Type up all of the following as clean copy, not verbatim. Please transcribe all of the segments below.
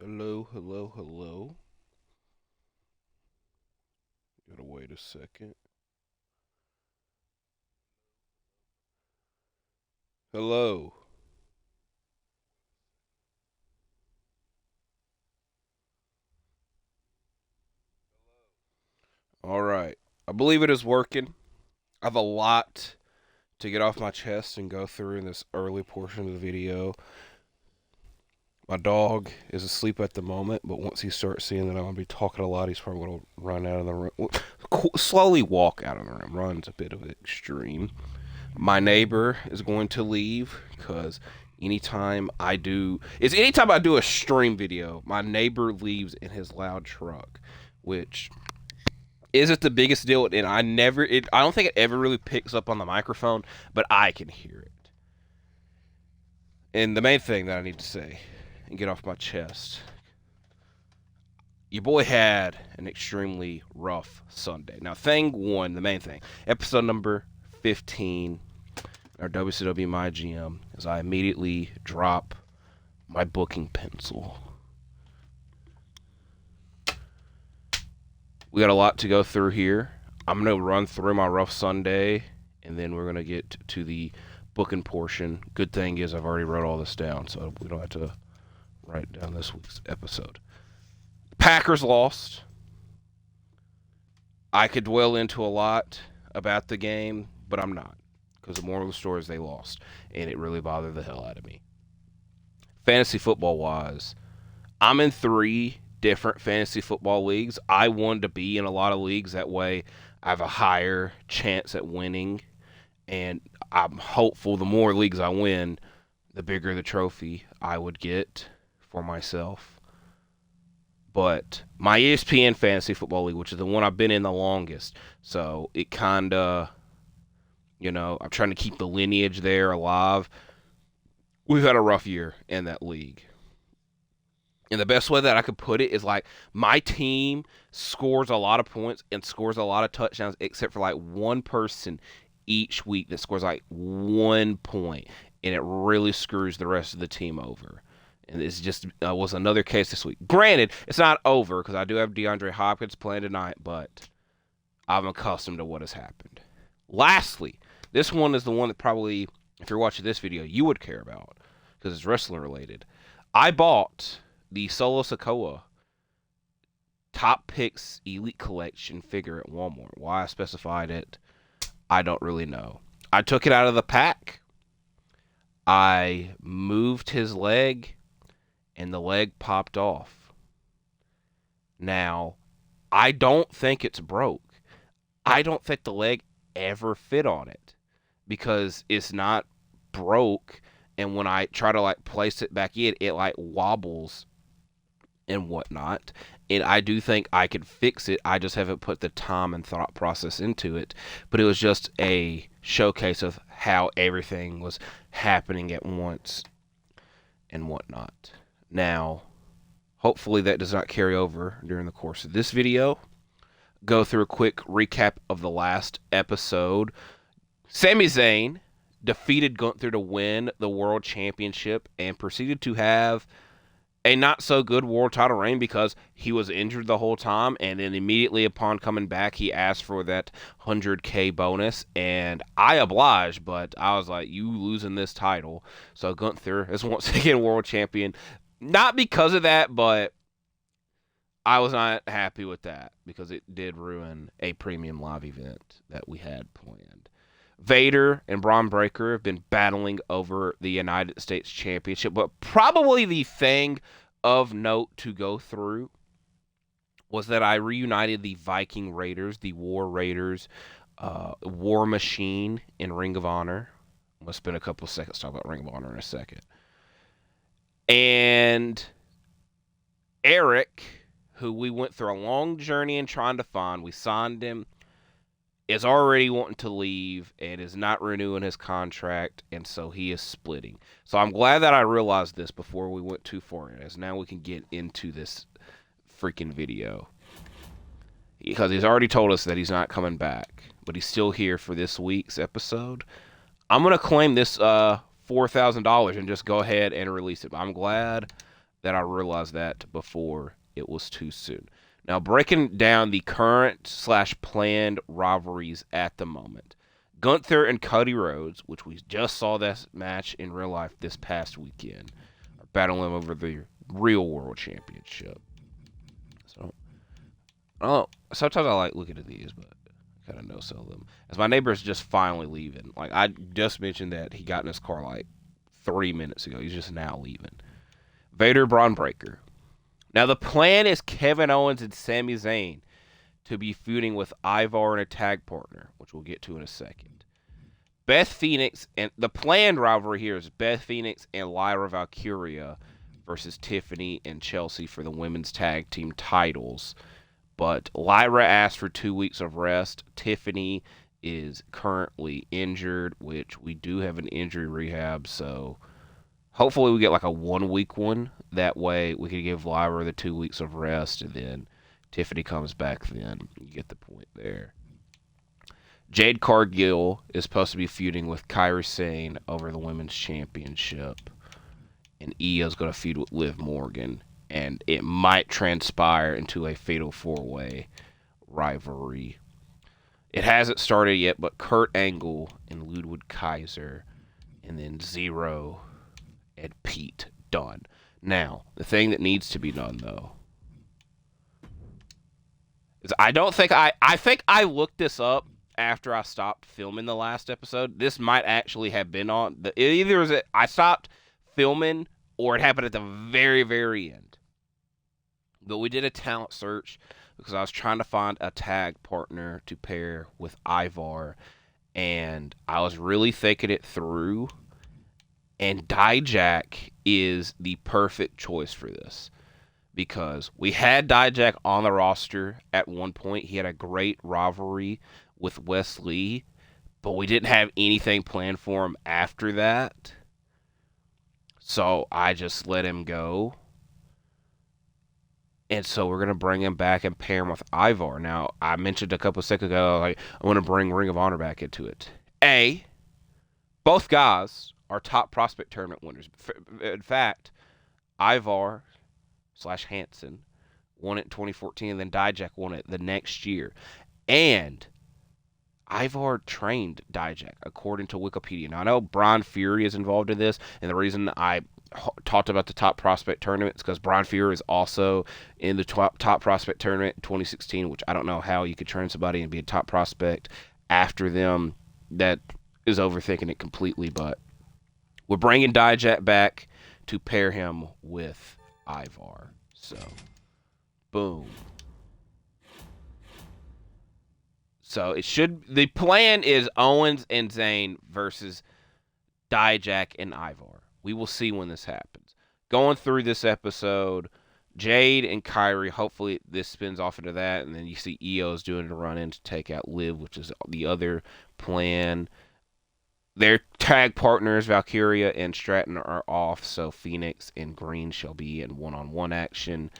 Hello, hello, hello. Gotta wait a second. Hello. All right. I believe it is working. I have a lot to get off my chest and go through in this early portion of the video. My dog is asleep at the moment, but once he starts seeing that I'm going to be talking a lot, he's probably going to run out of the room. Slowly walk out of the room. Run's a bit of an extreme. My neighbor is going to leave because anytime I do a stream video, my neighbor leaves in his loud truck, which isn't the biggest deal, and I don't think it ever really picks up on the microphone, but I can hear it. And the main thing that I need to say and get off my chest, your boy had an extremely rough Sunday. Now, the main thing, episode number 15, our WCW MyGM, is I immediately drop my booking pencil. We got a lot to go through here. I'm going to run through my rough Sunday, and then we're going to get to the booking portion. Good thing is I've already wrote all this down, so we don't have to write down this week's episode. Packers lost. I could dwell into a lot about the game, but I'm not, because the moral of the story is they lost, and it really bothered the hell out of me. Fantasy football wise, I'm in 3 different fantasy football leagues. I wanted to be in a lot of leagues, that way I have a higher chance at winning, and I'm hopeful the more leagues I win, the bigger the trophy I would get for myself. But my ESPN Fantasy Football League, which is the one I've been in the longest, so it kind of, I'm trying to keep the lineage there alive. We've had a rough year in that league. And the best way that I could put it is like my team scores a lot of points and scores a lot of touchdowns, except for like one person each week that scores like 1 point, and it really screws the rest of the team over. And it's just was another case this week. Granted, it's not over because I do have DeAndre Hopkins playing tonight, but I'm accustomed to what has happened. Lastly, this one is the one that probably, if you're watching this video, you would care about because it's wrestling related. I bought the Solo Sikoa Top Picks Elite Collection figure at Walmart. Why I specified it, I don't really know. I took it out of the pack. I moved his leg, and the leg popped off. Now, I don't think it's broke. I don't think the leg ever fit on it because it's not broke, and when I try to like place it back in, it like wobbles and whatnot. And I do think I could fix it. I just haven't put the time and thought process into it. But it was just a showcase of how everything was happening at once and whatnot. Now, hopefully that does not carry over during the course of this video. Go through a quick recap of the last episode. Sami Zayn defeated Gunther to win the World Championship and proceeded to have a not so good world title reign because he was injured the whole time, and then immediately upon coming back he asked for that 100K bonus, and I obliged, but I was like, you losing this title. So Gunther is once again world champion. Not because of that, but I was not happy with that because it did ruin a premium live event that we had planned. Vader and Bron Breakker have been battling over the United States Championship, but probably the thing of note to go through was that I reunited the Viking Raiders, the War Raiders, War Machine in Ring of Honor. I'm going to spend a couple of seconds talking about Ring of Honor in a second. And Eric, who we went through a long journey in trying to find, we signed him, is already wanting to leave and is not renewing his contract, and so he is splitting. So I'm glad that I realized this before we went too far in, as now we can get into this freaking video. Because he's already told us that he's not coming back, but he's still here for this week's episode. I'm going to claim this $4,000 and just go ahead and release it. I'm glad that I realized that before it was too soon. Now, breaking down the current / planned rivalries at the moment. Gunther and Cody Rhodes, which we just saw this match in real life this past weekend, are battling over the real world championship. So, oh, sometimes I like looking at these, but I kind of no sell them. As my neighbor is just finally leaving. Like, I just mentioned that he got in his car like 3 minutes ago. He's just now leaving. Vader, Bron Breakker. Now, the plan is Kevin Owens and Sami Zayn to be feuding with Ivar and a tag partner, which we'll get to in a second. Beth Phoenix, and the planned rivalry here is Beth Phoenix and Lyra Valkyria versus Tiffany and Chelsea for the women's tag team titles. But Lyra asked for 2 weeks of rest. Tiffany is currently injured, which we do have an injury rehab, so hopefully we get like a 1 week one. That way we can give Lyra the 2 weeks of rest, and then Tiffany comes back then. You get the point there. Jade Cargill is supposed to be feuding with Kairi Sane over the women's championship. And Ia's going to feud with Liv Morgan. And it might transpire into a fatal 4-way rivalry. It hasn't started yet, but Kurt Angle and Ludwig Kaiser, and then Zero and Pete Dunne. Now, the thing that needs to be done, though, is I think I looked this up after I stopped filming the last episode. This might actually have been on. Either I stopped filming or it happened at the very, very end. But we did a talent search because I was trying to find a tag partner to pair with Ivar. And I was really thinking it through. And Dijak is the perfect choice for this. Because we had Dijak on the roster at one point. He had a great rivalry with Wes Lee, but we didn't have anything planned for him after that. So I just let him go. And so we're going to bring him back and pair him with Ivar. Now, I mentioned a couple of seconds ago, like, I want to bring Ring of Honor back into it. Both guys are top prospect tournament winners. In fact, Ivar / Hansen won it in 2014, and then Dijak won it the next year. And Ivar trained Dijak, according to Wikipedia. Now, I know Bron Fury is involved in this, and the reason I talked about the top prospect tournament is because Bron Fury is also in the top prospect tournament in 2016, which I don't know how you could train somebody and be a top prospect after them. That is overthinking it completely, but we're bringing Dijak back to pair him with Ivar. So, boom. So the plan is Owens and Zayn versus Dijak and Ivar. We will see when this happens. Going through this episode, Jade and Kairi, hopefully this spins off into that, and then you see Io's doing a run-in to take out Liv, which is the other plan. Their tag partners, Valkyria and Stratton, are off, so Phoenix and Green shall be in one-on-one action.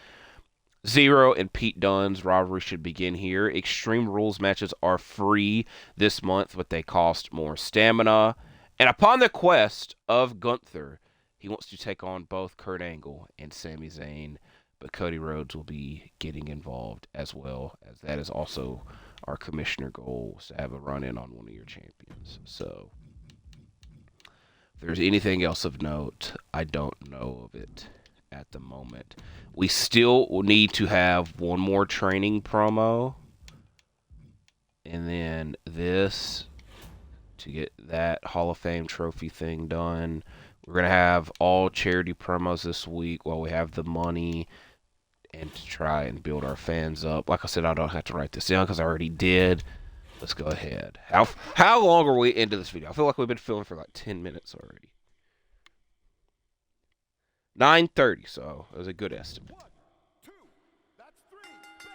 Zero and Pete Dunne's rivalry should begin here. Extreme Rules matches are free this month, but they cost more stamina. And upon the quest of Gunther, he wants to take on both Kurt Angle and Sami Zayn, but Cody Rhodes will be getting involved as well, as that is also our commissioner goal, to have a run-in on one of your champions. So, if there's anything else of note, I don't know of it at the moment. We still need to have one more training promo, and then this to get that Hall of Fame trophy thing done. We're going to have all charity promos this week while we have the money, and to try and build our fans up. Like I said, I don't have to write this down because I already did. Let's go ahead. How long are we into this video? I feel like we've been filming for like 10 minutes already. 9:30, so it was a good estimate. 1, 2, that's 3, bell.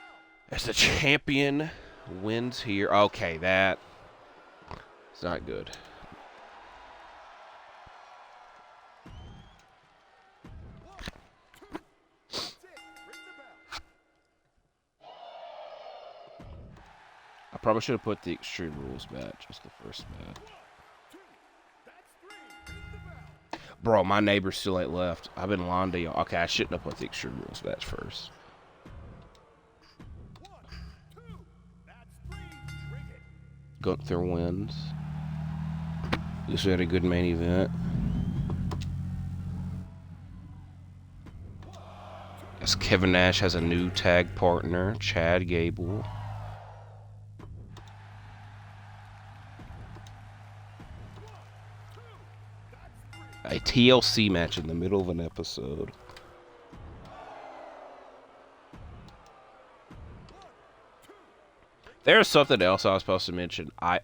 As the champion wins here. Okay, that it's not good. I probably should have put the Extreme Rules match as the first match. Bro, my neighbor still ain't left. I've been lying to y'all. Okay, I shouldn't have put the Extreme Rules match first. 1, 2, that's 3. Bring it. Gunther wins. This had a good main event. As Kevin Nash has a new tag partner, Chad Gable. A TLC match in the middle of an episode. There's something else I was supposed to mention. I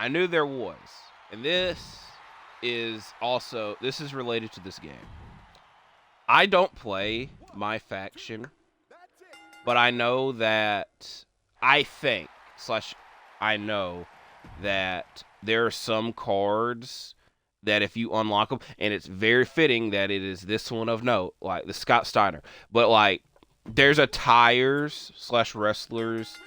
knew there was. And this is related to this game. I don't play my faction, but I know that I know that there are some cards that if you unlock them, and it's very fitting that it is this one of note, like the Scott Steiner. But like, there's a tires / wrestlers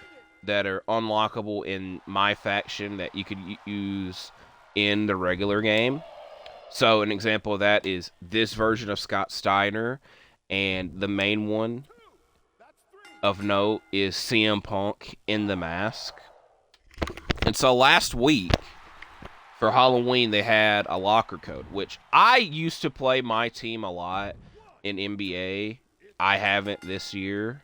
that are unlockable in my faction that you could use in the regular game. So an example of that is this version of Scott Steiner, and the main one of note is CM Punk in the mask. And so last week, for Halloween, they had a locker code, which I used to play my team a lot in NBA. I haven't this year.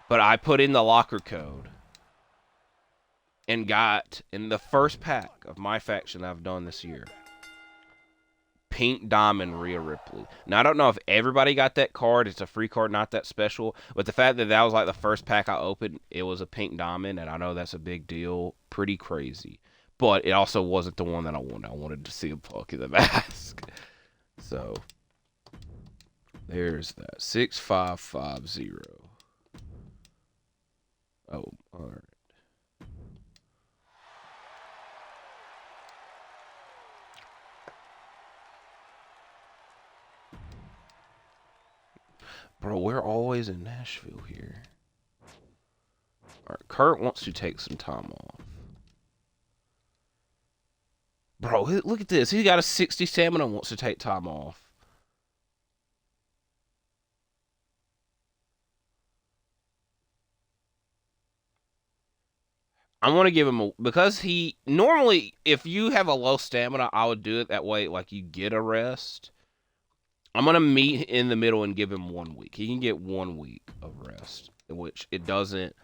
But I put in the locker code and got, in the first pack of my faction I've done this year, Pink Diamond Rhea Ripley. Now, I don't know if everybody got that card. It's a free card, not that special. But the fact that that was like the first pack I opened, it was a Pink Diamond, and I know that's a big deal. Pretty crazy. But it also wasn't the one that I wanted. I wanted to see a Punk in the mask. So, there's that. 6550. Oh, alright. Bro, we're always in Nashville here. Alright, Kurt wants to take some time off. Bro, look at this. He's got a 60 stamina and wants to take time off. I'm going to give him because he, normally, if you have a low stamina, I would do it that way, like you get a rest. I'm going to meet in the middle and give him 1 week. He can get 1 week of rest, which it doesn't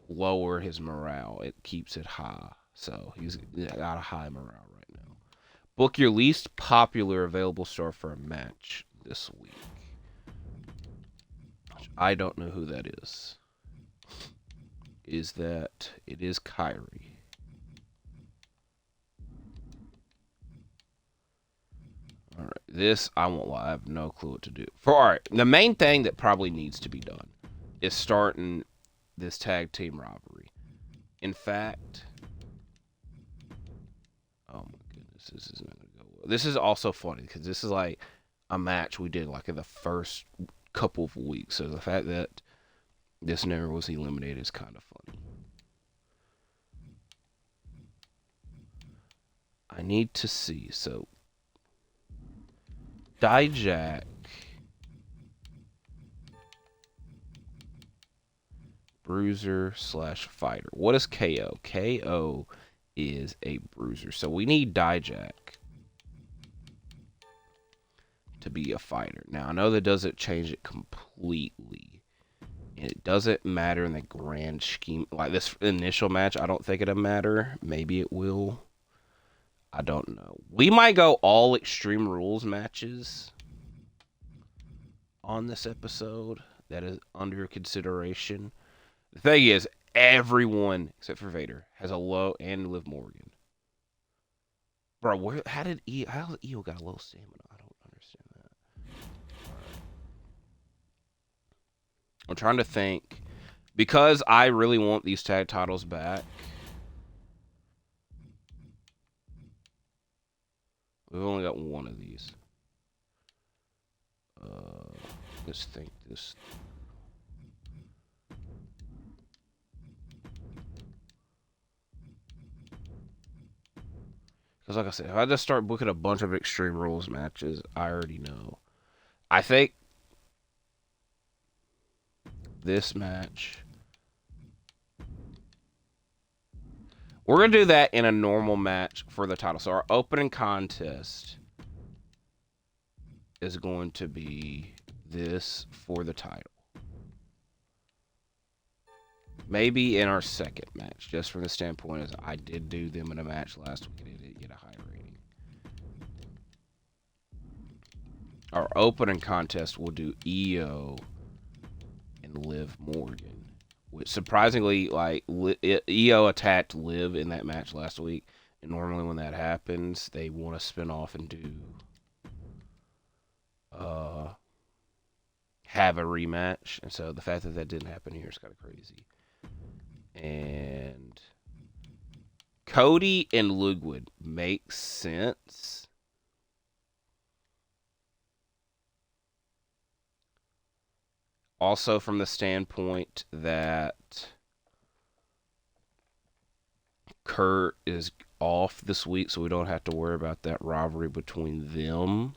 lower his morale. It keeps it high. So he's got a high morale right now. Book your least popular available star for a match this week. I don't know who that is. Is that it is Kyrie. All right, this I won't lie, I have no clue what to do. All right, the main thing that probably needs to be done is starting this tag team rivalry. In fact, oh my goodness, this is not gonna go well. This is also funny because this is like a match we did like in the first couple of weeks. So the fact that this never was eliminated is kind of funny. I need to see. So, Dijak. Bruiser / fighter. What is KO? KO is a bruiser. So we need Dijak to be a fighter. Now, I know that doesn't change it completely. It doesn't matter in the grand scheme. Like this initial match, I don't think it'll matter. Maybe it will. I don't know. We might go all Extreme Rules matches on this episode. That is under consideration. The thing is, everyone except for Vader has a low, and Liv Morgan. Bro, how did Io got a low stamina? I don't understand that. I'm trying to think. Because I really want these tag titles back. We've only got one of these. Let's think this. Because Because like I said, if I just start booking a bunch of Extreme Rules matches, I already know. I think this match, we're going to do that in a normal match for the title. So our opening contest is going to be this for the title. Maybe in our second match, just from the standpoint as I did do them in a match last week and it didn't get a high rating. Our opening contest will do Io and Liv Morgan, which surprisingly, like Io attacked Liv in that match last week, and normally when that happens, they want to spin off and do have a rematch, and so the fact that that didn't happen here is kind of crazy. And Cody and Ludwig makes sense. Also from the standpoint that Kurt is off this week, so we don't have to worry about that rivalry between them.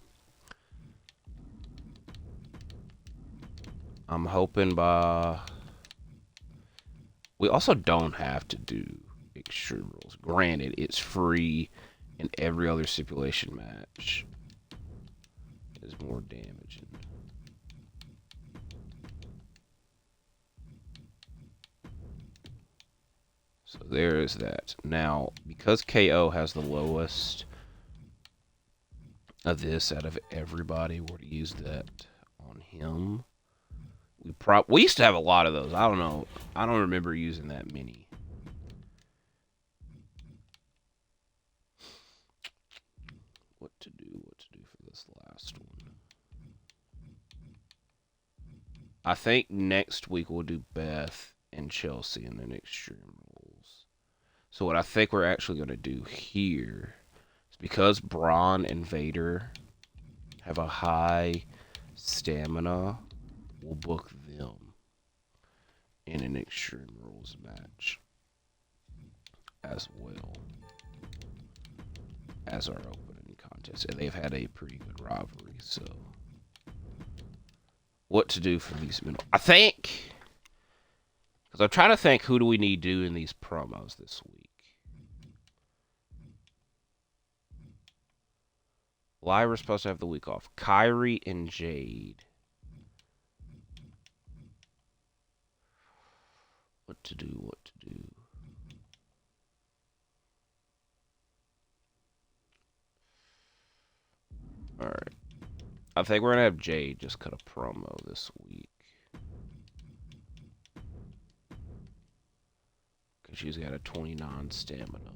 I'm hoping by... We also don't have to do Extreme Rules. Granted, it's free, and every other stipulation match is more damaging. So there is that. Now, because KO has the lowest of this out of everybody, we're to use that on him. We used to have a lot of those. I don't know. I don't remember using that many. What to do for this last one. I think next week we'll do Beth and Chelsea and then Extreme Rules. So what I think we're actually going to do here is because Bron and Vader have a high stamina, we'll book them in an Extreme Rules match as well as our opening contest. And they've had a pretty good rivalry, so what to do for these middle. I think, because I'm trying to think who do we need to do in these promos this week. Lyra's supposed to have the week off. Kyrie and Jade. What to do. Alright. I think we're going to have Jade just cut a promo this week. Because she's got a 29 stamina.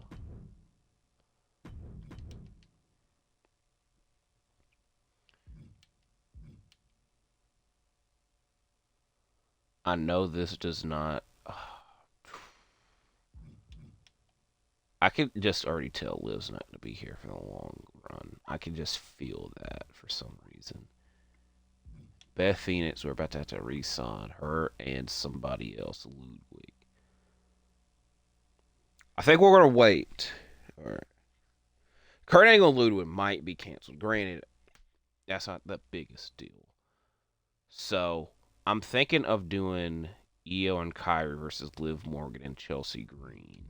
I know this does not... I can just already tell Liv's not going to be here for the long run. I can just feel that for some reason. Beth Phoenix, we're about to have to re-sign her and somebody else, Ludwig. I think we're going to wait. All right. Kurt Angle and Ludwig might be canceled. Granted, that's not the biggest deal. So, I'm thinking of doing Io and Kyrie versus Liv Morgan and Chelsea Green.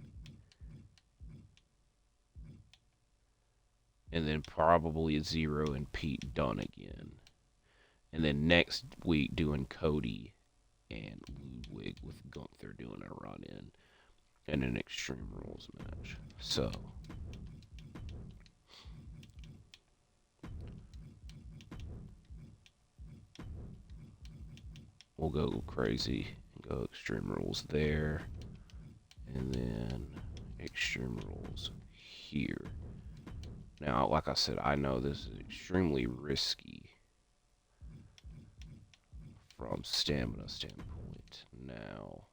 And then probably Zero and Pete Dunne again. And then next week doing Cody and Ludwig with Gunther doing a run-in and an Extreme Rules match. So, we'll go crazy and go Extreme Rules there. And then Extreme Rules here. Now, like I said, I know this is extremely risky from stamina standpoint. Now,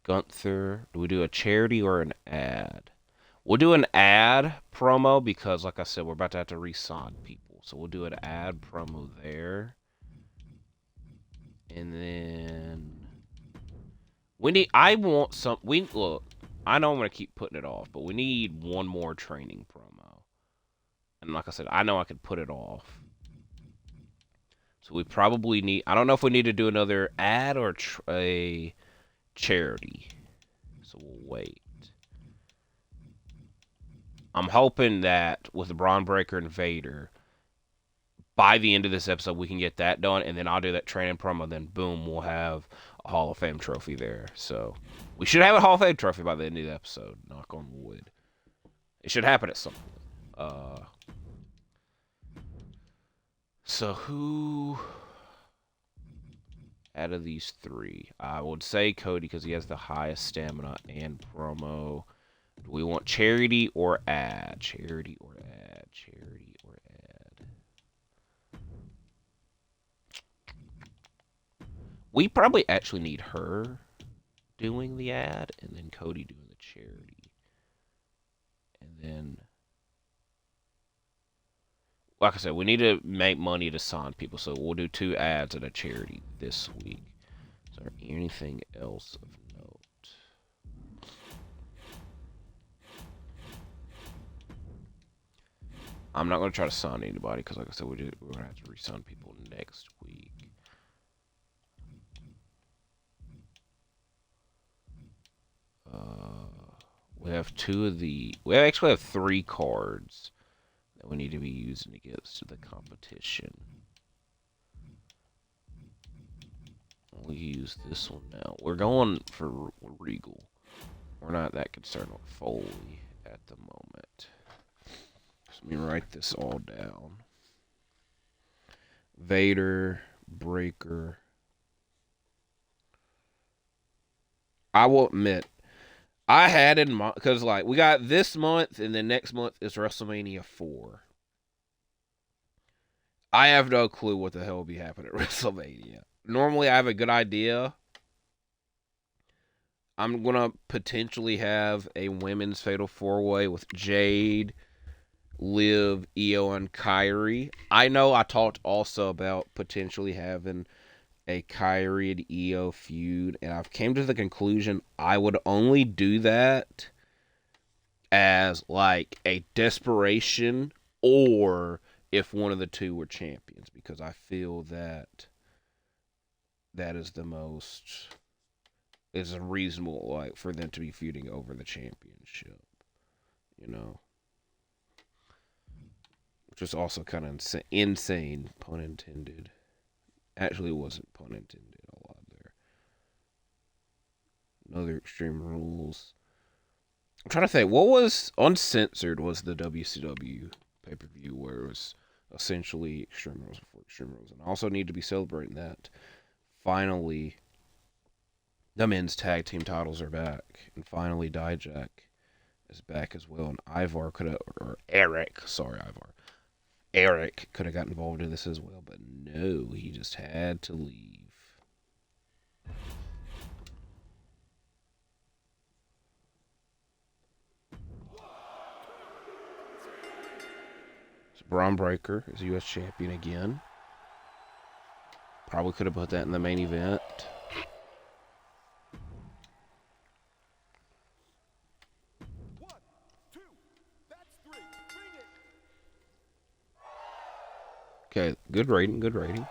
Gunther, do we do a charity or an ad? We'll do an ad promo because, like I said, we're about to have to re-sign people. So we'll do an ad promo there. And then We need. I want some. We look. I know I'm gonna keep putting it off, but we need one more training promo. And like I said, I know I could put it off. So we probably need. I don't know if we need to do another ad or a charity. So we'll wait. I'm hoping that with Bron Breakker and Vader, by the end of this episode, we can get that done, and then I'll do that training promo. Then boom, we'll have a Hall of Fame trophy there. So we should have a Hall of Fame trophy by the end of the episode. Knock on wood. It should happen at some point. So who out of these three? I would say Cody because he has the highest stamina and promo. Do we want charity or ad? Charity or ad? Charity or ad? We probably actually need her doing the ad and then Cody doing the charity. And then, like I said, we need to make money to sign people. So we'll do 2 ads and a charity this week. Is there anything else of note? I'm not going to try to sign anybody because, like I said, we're going to have to re-sign people next week. We have 2 of the... We actually have 3 cards that we need to be using to get us to the competition. We'll use this one now. We're going for Regal. We're not that concerned with Foley at the moment. Let me write this all down. Vader, Breaker. I will admit, I had in mind, because like we got this month and then next month is WrestleMania 4. I have no clue what the hell will be happening at WrestleMania. Normally I have a good idea. I'm going to potentially have a women's Fatal 4-Way with Jade, Liv, Io, and Kyrie. I know I talked also about potentially having a Kyrie and Io feud, and I've came to the conclusion I would only do that as like a desperation or if one of the two were champions, because I feel that that is the most is reasonable like for them to be feuding over the championship, you know. Which was also kind of insane, pun intended. Actually, it wasn't pun intended a lot there. Another Extreme Rules. I'm trying to think, what was uncensored was the WCW pay-per-view where it was essentially Extreme Rules before Extreme Rules. And I also need to be celebrating that. Finally, the men's tag team titles are back. And finally, Dijak is back as well. And Ivar could have, or Eric could have got involved in this as well, but no, he just had to leave. So Bron Breakker is U.S. champion again. Probably could have put that in the main event. Okay, good rating, good rating.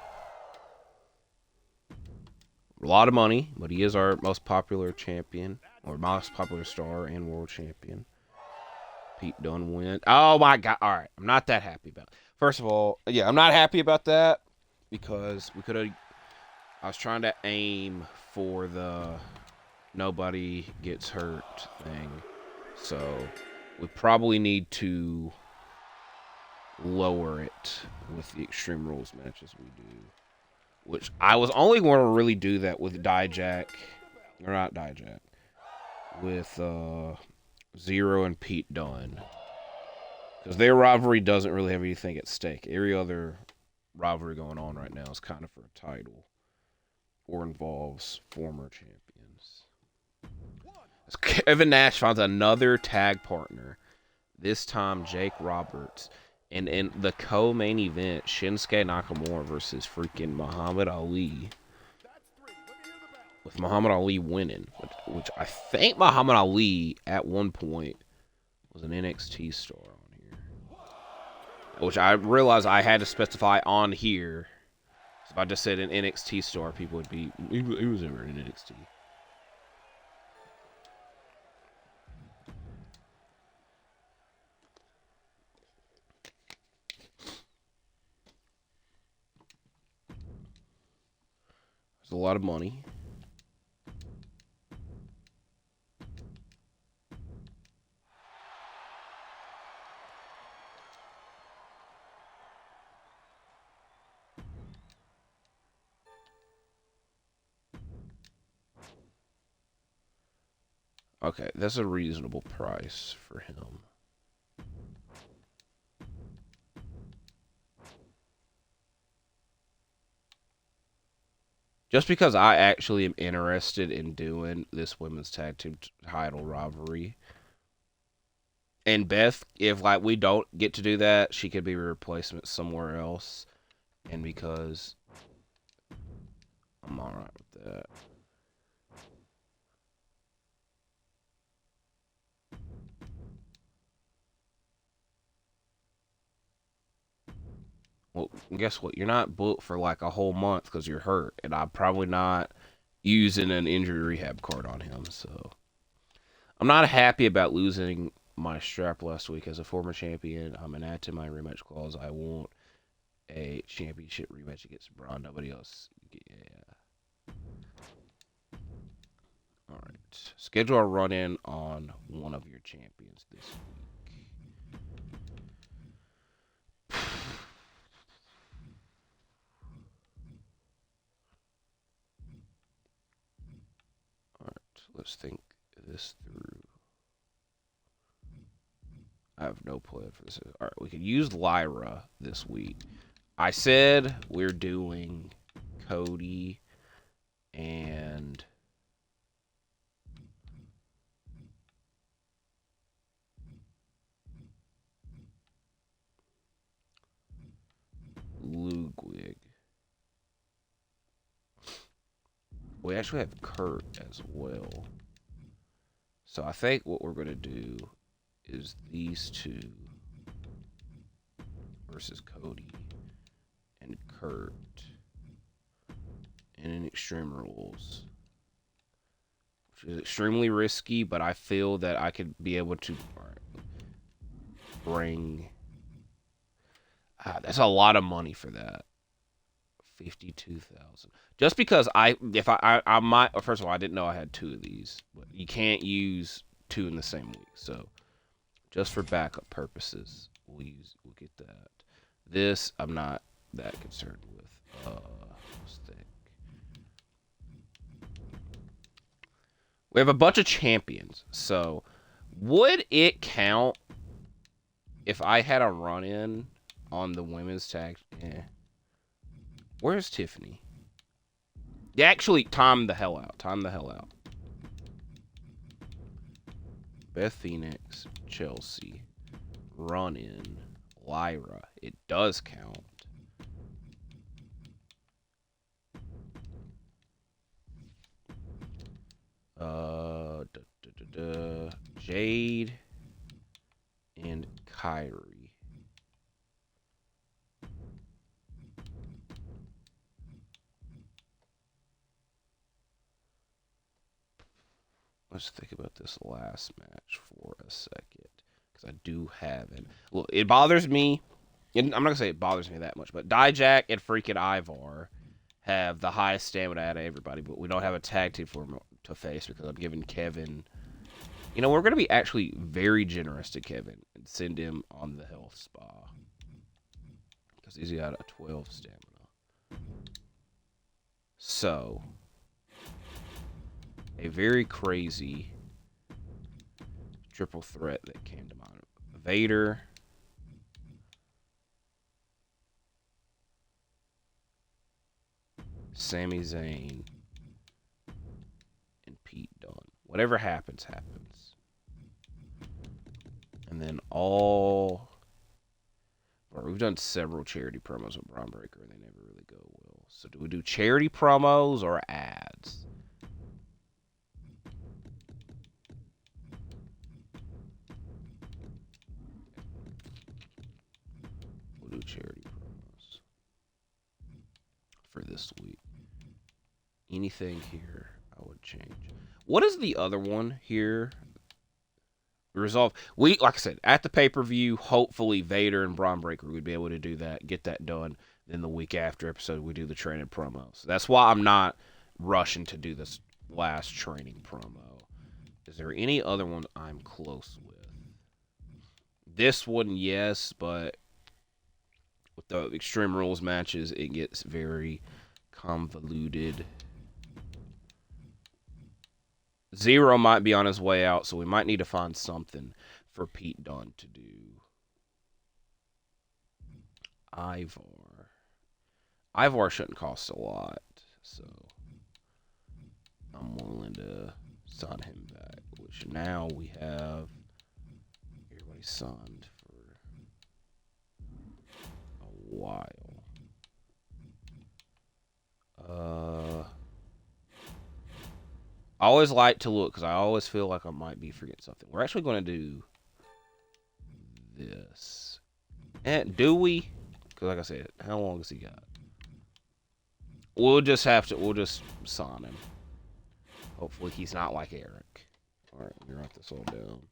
A lot of money, but he is our most popular champion, or most popular star and world champion. Pete Dunne win. Oh my God! All right, I'm not that happy about it. First of all, yeah, I'm not happy about that because we could have. I was trying to aim for the nobody gets hurt thing, so we probably need to lower it with the Extreme Rules matches we do. Which I was only going to really do that with Dijak, or not Dijak, with Zero and Pete Dunne. Because their rivalry doesn't really have anything at stake. Every other rivalry going on right now is kind of for a title or involves former champions. Kevin Nash finds another tag partner, this time Jake Roberts. And in the co-main event, Shinsuke Nakamura versus freaking Muhammad Ali. with Muhammad Ali winning, which I think Muhammad Ali at one point was an NXT star on here, which I realized I had to specify on here. So if I just said an NXT star, people would be, he was never in NXT. There's a lot of money. Okay, that's a reasonable price for him. Just because I actually am interested in doing this women's tag team title rivalry. And Beth, if like we don't get to do that, she could be a replacement somewhere else. And because I'm alright with that. Well, guess what? You're not booked for like a whole month because you're hurt, and I'm probably not using an injury rehab card on him. So I'm not happy about losing my strap last week as a former champion. I'm an add to my rematch clause. I want a championship rematch against Bron. Nobody else. Yeah. All right. Schedule a run in on one of your champions this week. All right. Let's think this through. I have no plan for this. All right. We could use Lyra this week. I said we're doing Cody and Ludwig. We actually have Kurt as well. So I think what we're going to do is these two versus Cody and Kurt in an Extreme Rules, which is extremely risky, but I feel that I could be able to bring. That's a lot of money for that. 52,000. Just because I might. First of all, I didn't know I had two of these, but you can't use two in the same week. So just for backup purposes, we'll get that. This I'm not that concerned with. Let's think. We have a bunch of champions. So would it count if I had a run in on the women's tag? Yeah. Where's Tiffany? Yeah, actually, time the hell out. Time the hell out. Beth Phoenix, Chelsea, run in, Lyra. It does count. Jade and Kyrie. Let's think about this last match for a second, because I do have it. Well, it bothers me. I'm not gonna say it bothers me that much, but Dijak and freaking Ivar have the highest stamina out of everybody, but we don't have a tag team for them to face because I'm giving Kevin. You know, we're gonna be actually very generous to Kevin and send him on the health spa because he's got a 12 stamina. So, a very crazy triple threat that came to mind. Vader, Sami Zayn, and Pete Dunne. Whatever happens, happens. And then we've done several charity promos with Bron Breakker, and they never really go well. So do we do charity promos or ads? charity promos for this week. Anything here I would change? What is the other one here? Resolve. Like I said, at the pay-per-view, hopefully Vader and Bron Breakker would be able to do that, get that done. Then the week after episode, we do the training promos. That's why I'm not rushing to do this last training promo. Is there any other one I'm close with? This one, yes, but with the Extreme Rules matches, it gets very convoluted. Zero might be on his way out, so we might need to find something for Pete Dunne to do. Ivar shouldn't cost a lot, so I'm willing to sign him back. Which now we have everybody signed for a while. I always like to look because I always feel like I might be forgetting something. We're actually going to do this. And do we? Because like I said, how long has he got? We'll just sign him. Hopefully he's not like Eric. Alright, let me write this all down.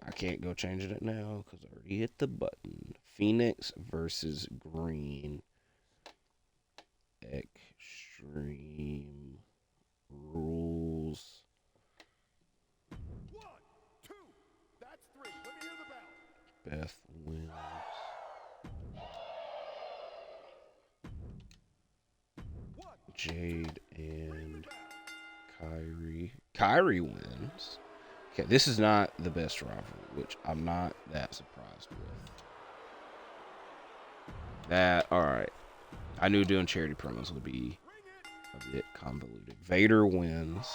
I can't go changing it now because I already hit the button. Phoenix versus Green. Extreme Rules. 1, 2, that's 3. Let me hear the bell. Beth wins. 1, Jade and Kyrie. Kyrie wins. Okay, this is not the best rivalry, which I'm not that surprised with. Alright. I knew doing charity promos would be a bit convoluted. Vader wins.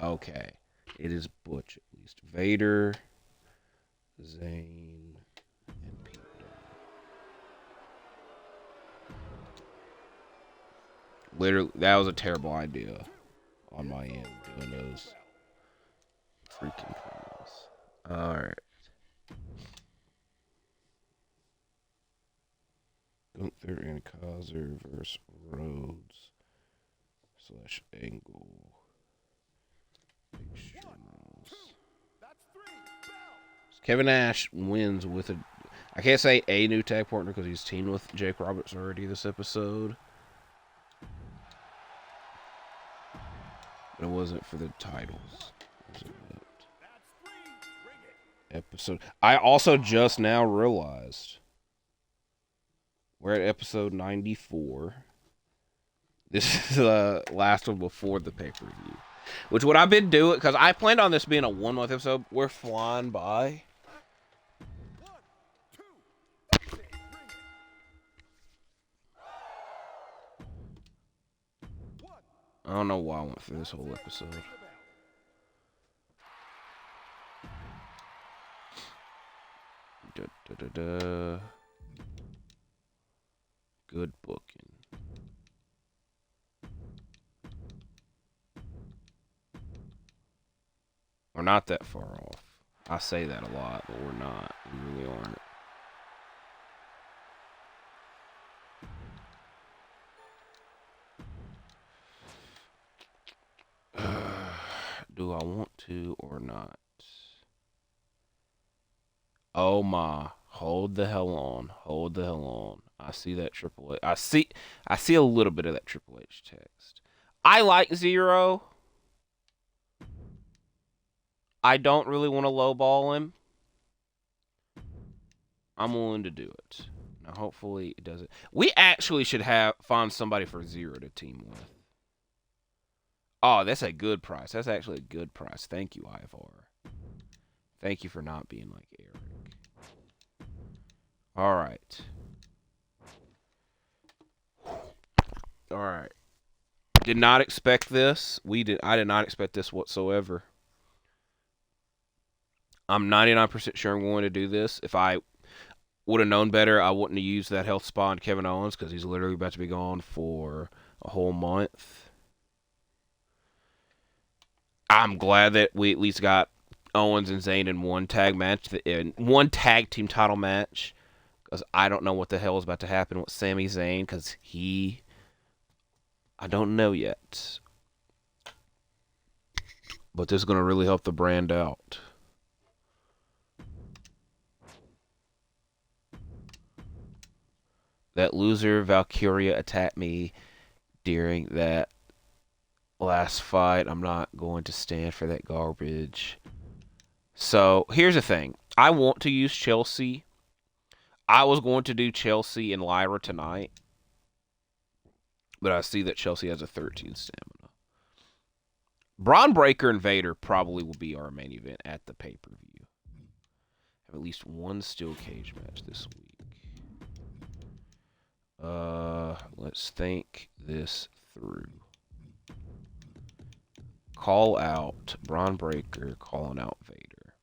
Okay. It is Butch, at least. Vader, Zayn, and Pete Dunne. Literally, that was a terrible idea on my end, doing those freaking promos. Alright. Gunther and Kaiser versus Rhodes / Angle. Extreme Rules. that's 3. Bell. Kevin Nash wins with a... I can't say a new tag partner because he's teamed with Jake Roberts already this episode. But it wasn't for the titles. That's 3. Bring it. Episode... I also just now realized... We're at episode 94. This is the last one before the pay-per-view. Which what I've been doing, because I planned on this being a 1-month episode. We're flying by. 1, 2, that's it. Bring it. 1, I don't know why I went through this whole episode. ring the bell. Good booking. We're not that far off. I say that a lot, but we're not. We really aren't. Do I want to or not? Oh my. Hold the hell on. Hold the hell on. I see that Triple H. I see a little bit of that Triple H text. I like Zero. I don't really want to lowball him. I'm willing to do it. Now, hopefully it doesn't. We actually should find somebody for Zero to team with. Oh, that's a good price. That's actually a good price. Thank you, Ivar. Thank you for not being like Eric. All right. All right. Did not expect this. I did not expect this whatsoever. I'm 99% sure I'm going to do this. If I would have known better, I wouldn't have used that health spa on Kevin Owens because he's literally about to be gone for a whole month. I'm glad that we at least got Owens and Zayn in one tag match, in one tag team title match, because I don't know what the hell is about to happen with Sami Zayn, because I don't know yet. But this is going to really help the brand out. That loser Valkyria attacked me during that last fight. I'm not going to stand for that garbage. So here's the thing. I want to use Chelsea. I was going to do Chelsea and Lyra tonight. But I see that Chelsea has a 13 stamina. Bron Breakker and Vader probably will be our main event at the pay-per-view. Have at least one steel cage match this week. Let's think this through. Call out Bron Breakker, calling out Vader.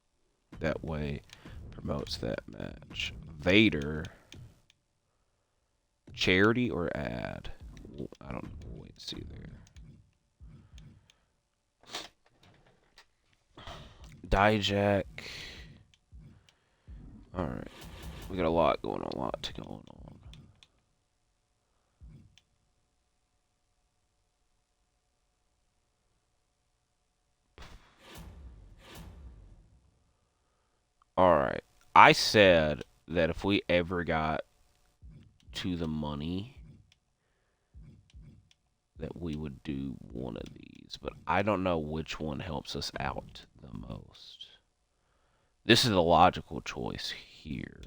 That way promotes that match. Vader, charity or ad? I don't know. We'll wait and see there. Dijak. Alright. We got a lot going on, Alright. I said that if we ever got to the money, that we would do one of these. But I don't know which one helps us out the most. This is the logical choice here.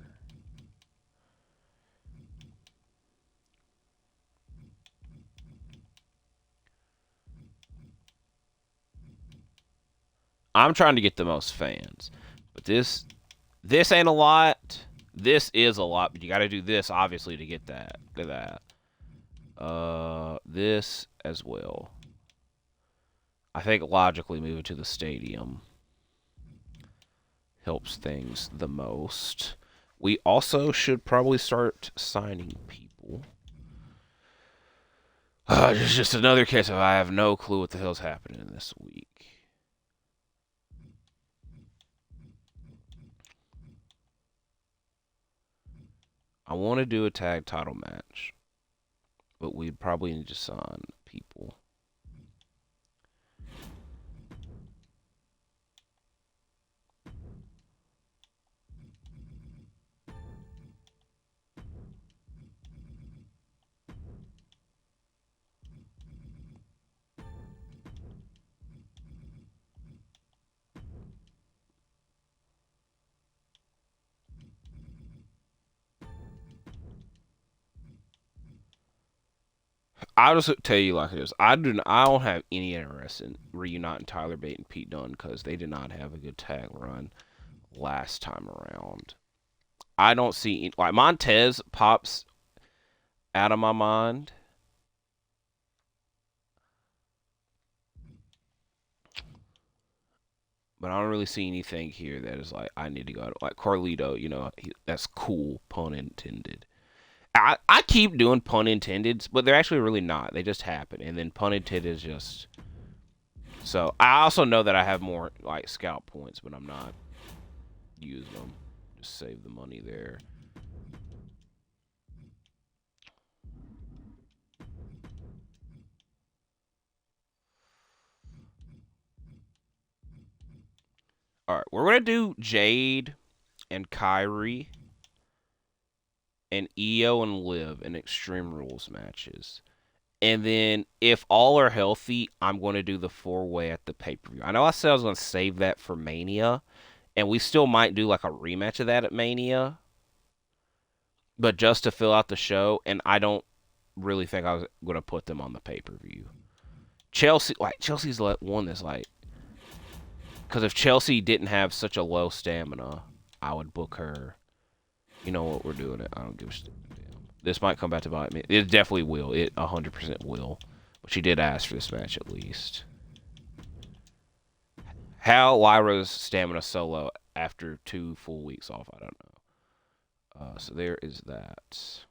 I'm trying to get the most fans. But this ain't a lot. This is a lot, but you got to do this obviously to get that. Look at that. This as well. I think logically moving to the stadium helps things the most. We also should probably start signing people. It's just another case of I have no clue what the hell's happening this week. I want to do a tag title match, but we'd probably need to sign people. I'll just tell you like this. I don't have any interest in reuniting Tyler Bate and Pete Dunne because they did not have a good tag run last time around. I don't see like Montez pops out of my mind. But I don't really see anything here that is like I need to go to, like Carlito, that's cool, pun intended. I keep doing pun intended, but they're actually really not. They just happen, and then pun intended is just. So I also know that I have more like scout points, but I'm not using them. Just save the money there. All right, we're gonna do Jade and Kyrie and Io and Liv in Extreme Rules matches. And then if all are healthy, I'm going to do the 4-way at the pay-per-view. I know I said I was going to save that for Mania, and we still might do like a rematch of that at Mania, but just to fill out the show, and I don't really think I was going to put them on the pay-per-view. Chelsea's one that's like, because if Chelsea didn't have such a low stamina, I would book her. You know what, we're doing it. I don't give a shit. This might come back to bite me. It definitely will. It 100% will. But she did ask for this match at least. How Lyra's stamina so low after 2 full weeks off, I don't know. So there is that.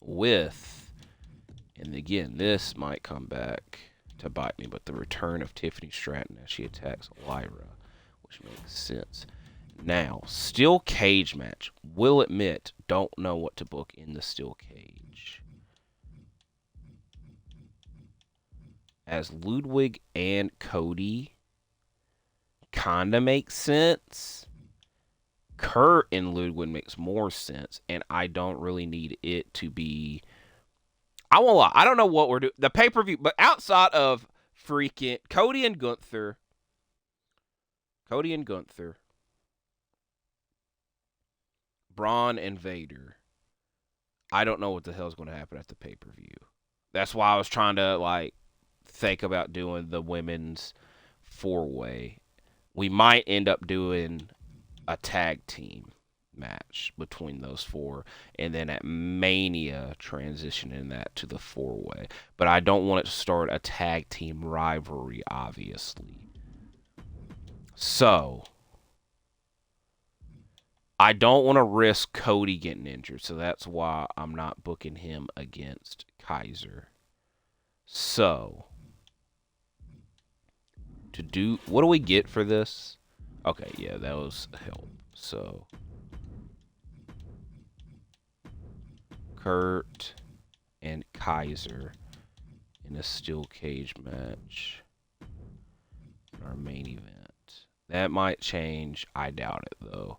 And again, this might come back to bite me, but the return of Tiffany Stratton as she attacks Lyra, which makes sense. Now, steel cage match. Will admit, don't know what to book in the steel cage. As Ludwig and Cody kinda makes sense. Kurt and Ludwig makes more sense, and I don't really need it to be. I won't lie. I don't know what we're doing. The pay-per-view, but outside of freaking Cody and Gunther, Bron and Vader, I don't know what the hell's going to happen at the pay-per-view. That's why I was trying to like think about doing the women's four-way. We might end up doing a tag team match between those four, and then at Mania transitioning that to the four-way. But I don't want it to start a tag team rivalry, obviously. So I don't want to risk Cody getting injured, so that's why I'm not booking him against Kaiser. So to do, what do we get for this? Okay, yeah, that was help. So Kurt and Kaiser in a steel cage match in our main event. That might change. I doubt it, though.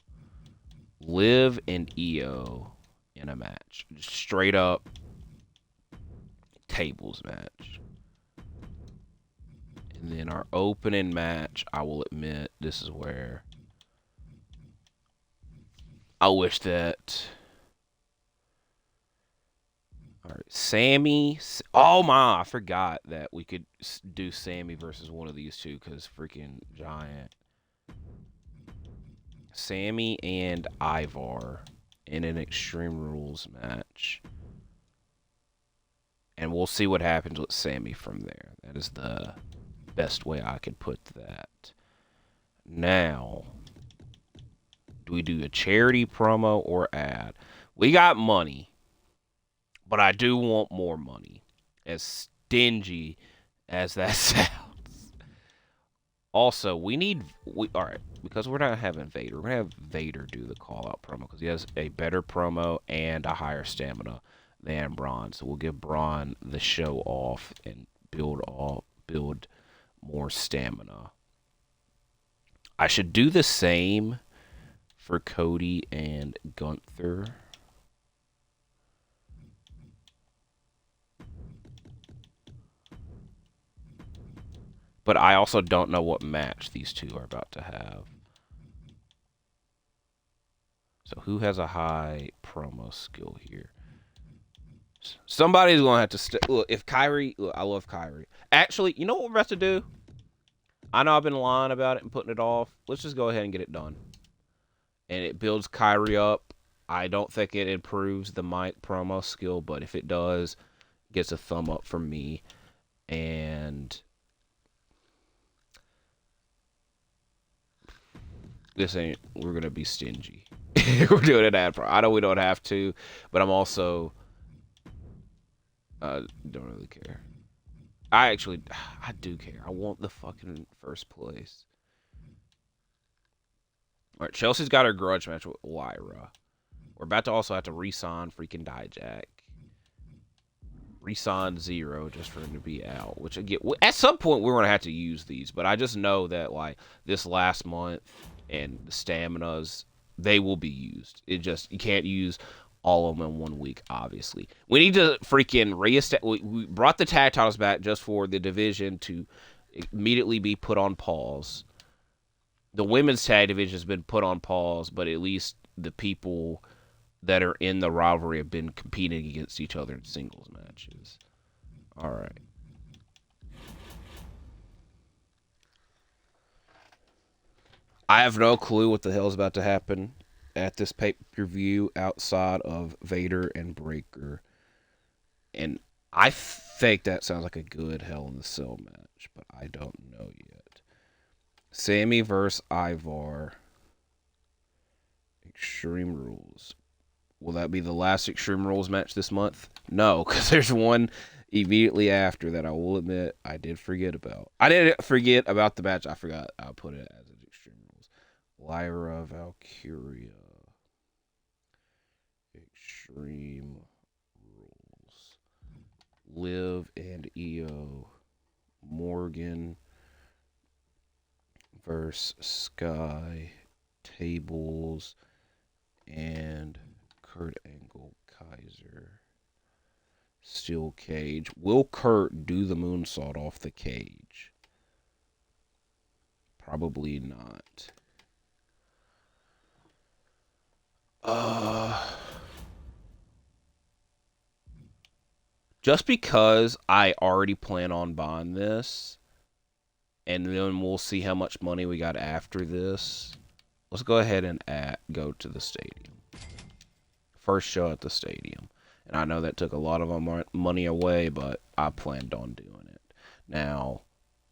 Liv and Io in a match. Just straight up tables match. And then our opening match, I will admit, this is where I wish that. All right, Sammy. Oh my, I forgot that we could do Sammy versus one of these two because freaking Giant. Sammy and Ivar in an Extreme Rules match. And we'll see what happens with Sammy from there. That is the best way I could put that. Now, do we do a charity promo or ad? We got money, but I do want more money. As stingy as that sounds. Also, all right, because we're not having Vader. We're going to have Vader do the call-out promo because he has a better promo and a higher stamina than Bron. So we'll give Bron the show off and build more stamina. I should do the same for Cody and Gunther. But I also don't know what match these two are about to have. So who has a high promo skill here? Somebody's going to have to... Look, if Kyrie... Look, I love Kyrie. Actually, you know what we're about to do? I know I've been lying about it and putting it off. Let's just go ahead and get it done. And it builds Kyrie up. I don't think it improves the mic promo skill, but if it does, it gets a thumb up from me. And... this ain't, we're going to be stingy. We're doing an ad pro. I know we don't have to, but I'm also, don't really care. I do care. I want the fucking first place. All right, Chelsea's got her grudge match with Lyra. We're about to also have to re-sign freaking Dijak. Re-sign Zero just for him to be out. Which, again, at some point we're going to have to use these, but I just know that, like, this last month, and the staminas, they will be used. It just, you can't use all of them in 1 week, obviously. We need to freaking reestablish. We brought the tag titles back just for the division to immediately be put on pause. The women's tag division has been put on pause, but at least the people that are in the rivalry have been competing against each other in singles matches. All right. I have no clue what the hell is about to happen at this pay-per-view outside of Vader and Breakker. And I think that sounds like a good Hell in the Cell match, but I don't know yet. Sammy versus Ivar. Extreme Rules. Will that be the last Extreme Rules match this month? No, because there's one Immediately after that, I will admit, I did forget about. I didn't forget about the match. I forgot. I put it as an Extreme Rules. Lyra Valkyria. Extreme Rules. Liv and Io. Morgan versus Sky. Tables. And Kurt Angle Kaiser. Steel cage. Will Kurt do the moonsault off the cage? Probably not. Just because I already plan on buying this, and then we'll see how much money we got after this. Let's go ahead and go to the stadium. First show at the stadium. And I know that took a lot of our money away, but I planned on doing it. Now,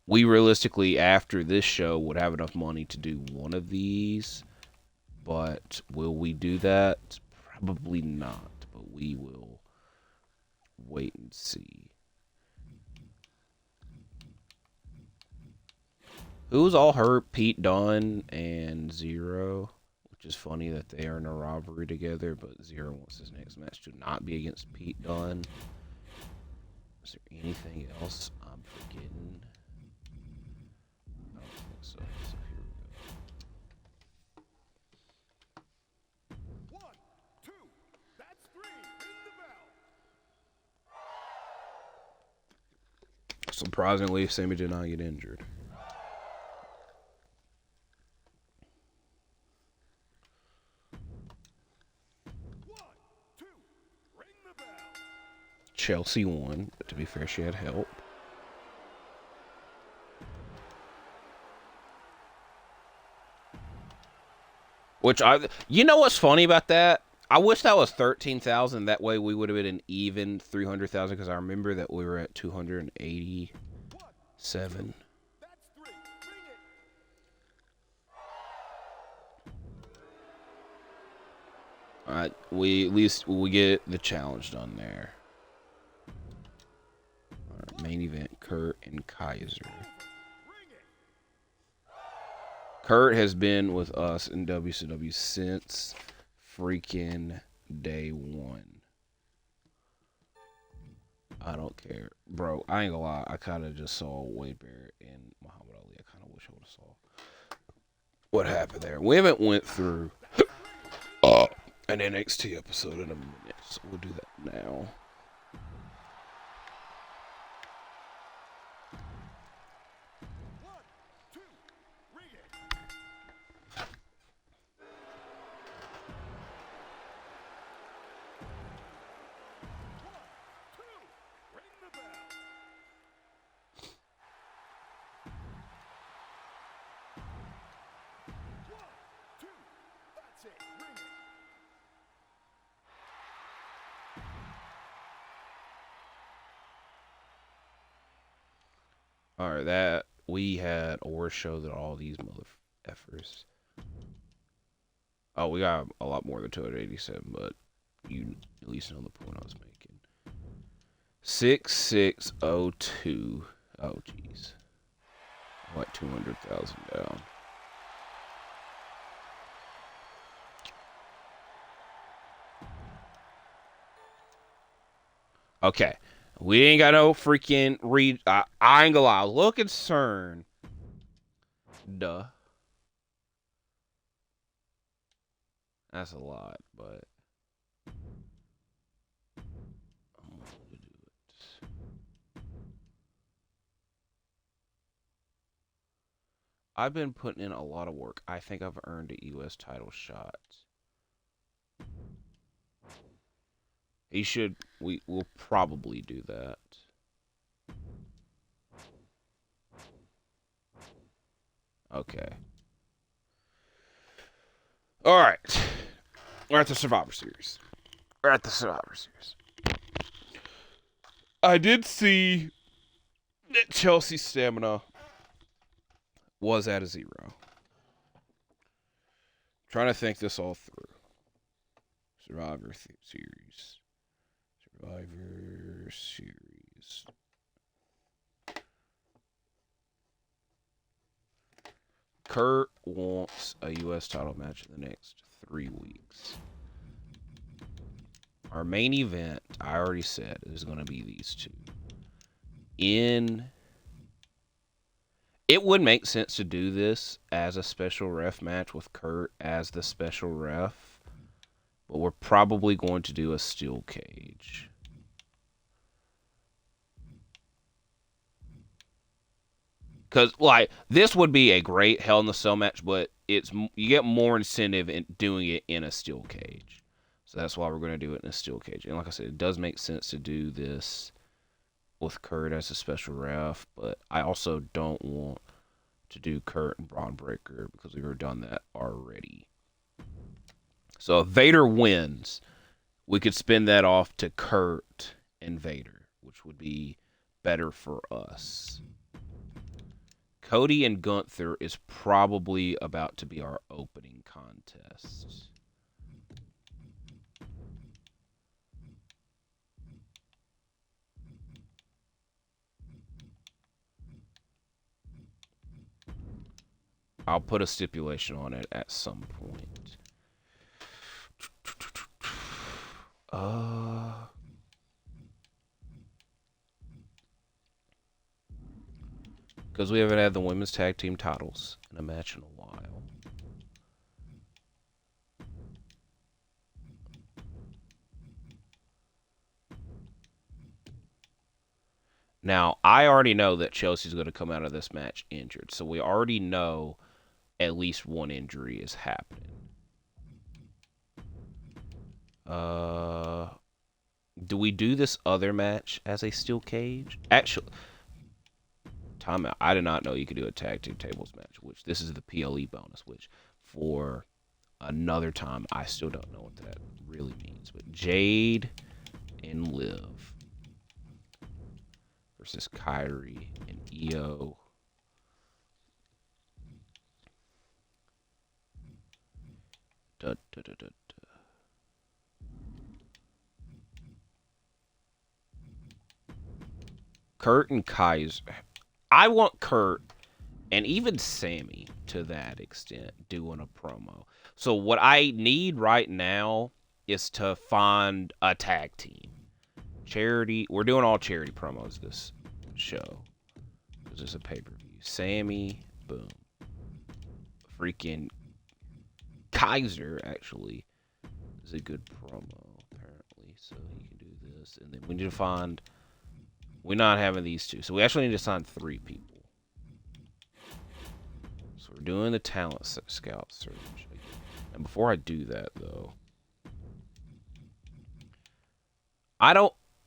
we realistically, after this show, would have enough money to do one of these. But will we do that? Probably not. But we will wait and see. Who's all hurt? Pete Dunne and Zero. Which is funny that they are in a rivalry together, but Zero wants his next match to not be against Pete Dunne. Is there anything else I'm forgetting? I don't think so. So here we go. 1, 2, that's 3. Ring the bell. Surprisingly, Sammy did not get injured. Chelsea won, but to be fair, she had help. You know what's funny about that? I wish that was 13,000. That way we would have been an even 300,000 because I remember that we were at 287. All right, at least we get the challenge done there. Main event, Kurt and Kaiser. Kurt has been with us in WCW since freaking day one. I don't care. Bro, I ain't gonna lie. I kind of just saw Wade Barrett and Muhammad Ali. I kind of wish I would have saw what happened there. We haven't went through an NXT episode in a minute, so we'll do that now. Alright, that we had a worse show than all these mother effers. Oh, we got a lot more than 287, but you at least know the point I was making. 6602. Oh, jeez. Like 200,000 down. Okay. We ain't got no freaking read. I ain't gonna lie. I was a little concerned. Duh. That's a lot, but I'm gonna do it. I've been putting in a lot of work. I think I've earned a U.S. title shot. We'll probably do that. Okay. Alright. We're at the Survivor Series. I did see that Chelsea's stamina was at a 0. Trying to think this all through. Survivor Series. rivalries. Kurt wants a U.S. title match in the next 3 weeks. Our main event, I already said, is going to be these two. It would make sense to do this as a special ref match with Kurt as the special ref, but we're probably going to do a steel cage. Because, like, this would be a great Hell in the Cell match, but you get more incentive in doing it in a steel cage. So that's why we're going to do it in a steel cage. And like I said, it does make sense to do this with Kurt as a special ref, but I also don't want to do Kurt and Bron Breakker because we've done that already. So if Vader wins, we could spin that off to Kurt and Vader, which would be better for us. Cody and Gunther is probably about to be our opening contest. I'll put a stipulation on it at some point. Because we haven't had the women's tag team titles in a match in a while. Now, I already know that Chelsea's going to come out of this match injured. So we already know at least one injury is happening. Do we do this other match as a steel cage? Actually, timeout. I did not know you could do a tag team tables match, which this is the PLE bonus, which for another time, I still don't know what that really means. But Jade and Liv versus Kyrie and Io. Da, da, da, da, da. Kurt and Kaiser. I want Kurt and even Sammy to that extent doing a promo. So what I need right now is to find a tag team. Charity. We're doing all charity promos this show. Because it's a pay-per-view. Sammy. Boom. Freaking Kaiser, actually, is a good promo, apparently. So you can do this. And then we need to find... We're not having these two. So we actually need to sign 3 people. So we're doing the talent scout search. And before I do that, though...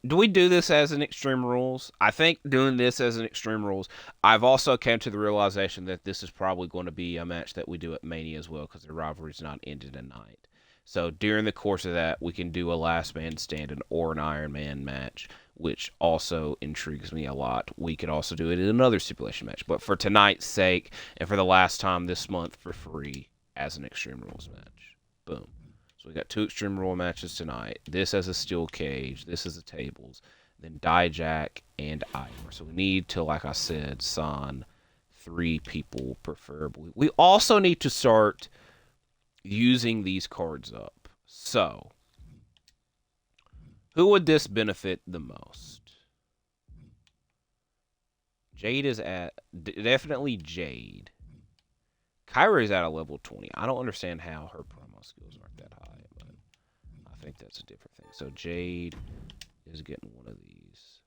Do we do this as an Extreme Rules? I think doing this as an Extreme Rules. I've also come to the realization that this is probably going to be a match that we do at Mania as well, because the rivalry's not ended tonight. So during the course of that, we can do a last man standing or an Iron Man match, which also intrigues me a lot. We could also do it in another stipulation match. But for tonight's sake, and for the last time this month for free, as an Extreme Rules match. Boom. So we got 2 Extreme Rule matches tonight. This as a steel cage. This as a tables. Then Dijak and Ivar. So we need to, like I said, sign 3 people preferably. We also need to start using these cards up. So, who would this benefit the most? Jade is at... Definitely Jade. Kyra is at a level 20. I don't understand how her promo skills aren't that high, but I think that's a different thing. So Jade is getting one of these.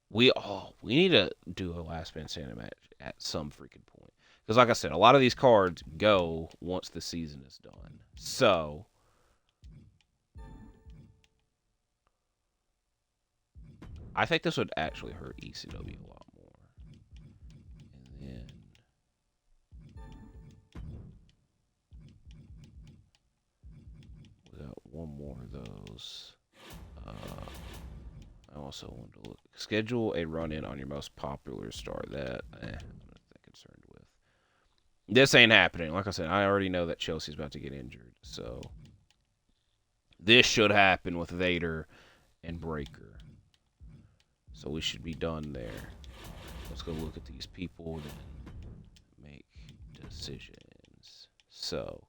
We need to do a last man standing match at some freaking point. Because like I said, a lot of these cards go once the season is done. So I think this would actually hurt ECW a lot more. And then we got one more of those. I also want to schedule a run-in on your most popular star. That I'm not that concerned with. This ain't happening. Like I said, I already know that Chelsea's about to get injured. So this should happen with Vader and Breakker. So we should be done there. Let's go look at these people and make decisions. So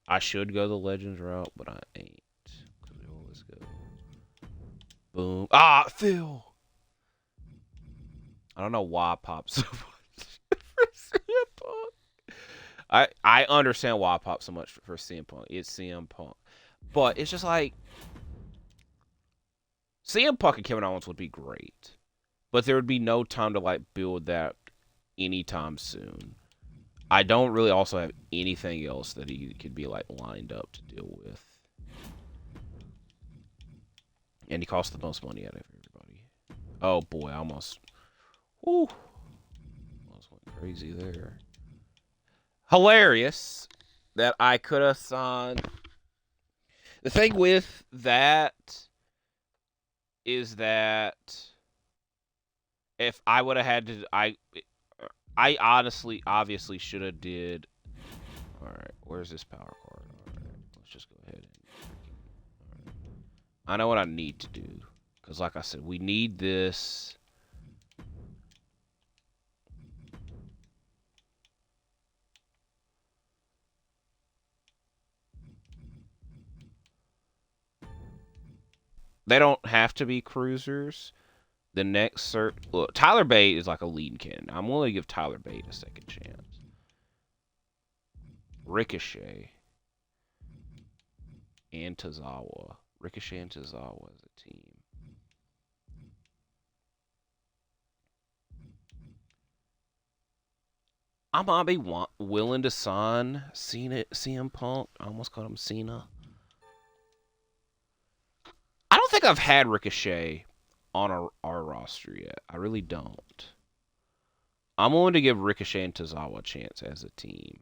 I should go the Legends route, but I ain't. Because we always go. Boom. Ah, Phil! I don't know why I popped so much for CM Punk. I understand why I popped so much for CM Punk. It's CM Punk. But it's just like CM Punk and Kevin Owens would be great. But there would be no time to like build that anytime soon. I don't really also have anything else that he could be like lined up to deal with. And he costs the most money out of everybody. Oh boy, I almost went crazy there. Hilarious that I could have signed. The thing with that is that if I would have had to, I honestly, obviously should have did. All right, where's this power card? All right, let's just go ahead and. Right. I know what I need to do because, like I said, we need this. They don't have to be cruisers. The next look, Tyler Bate is like a lead candidate. I'm willing to give Tyler Bate a second chance. Ricochet and Tozawa. Ricochet and Tozawa as a team. I might be willing to sign CM Punk. I almost called him Cena. I don't think I've had Ricochet on our roster yet. I really don't. I'm willing to give Ricochet and Tozawa a chance as a team.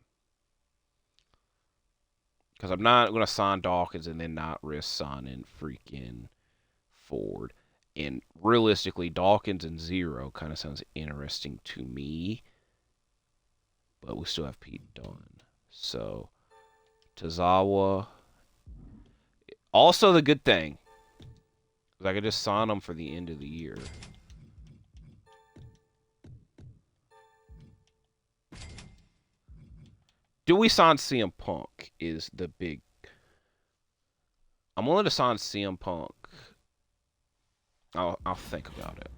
Because I'm not going to sign Dawkins and then not risk signing freaking Ford. And realistically, Dawkins and Zero kind of sounds interesting to me. But we still have Pete Dunne. So, Tozawa. Also, the good thing is I could just sign him for the end of the year. Do we sign CM Punk is the big... I'm willing to sign CM Punk. I'll think about it.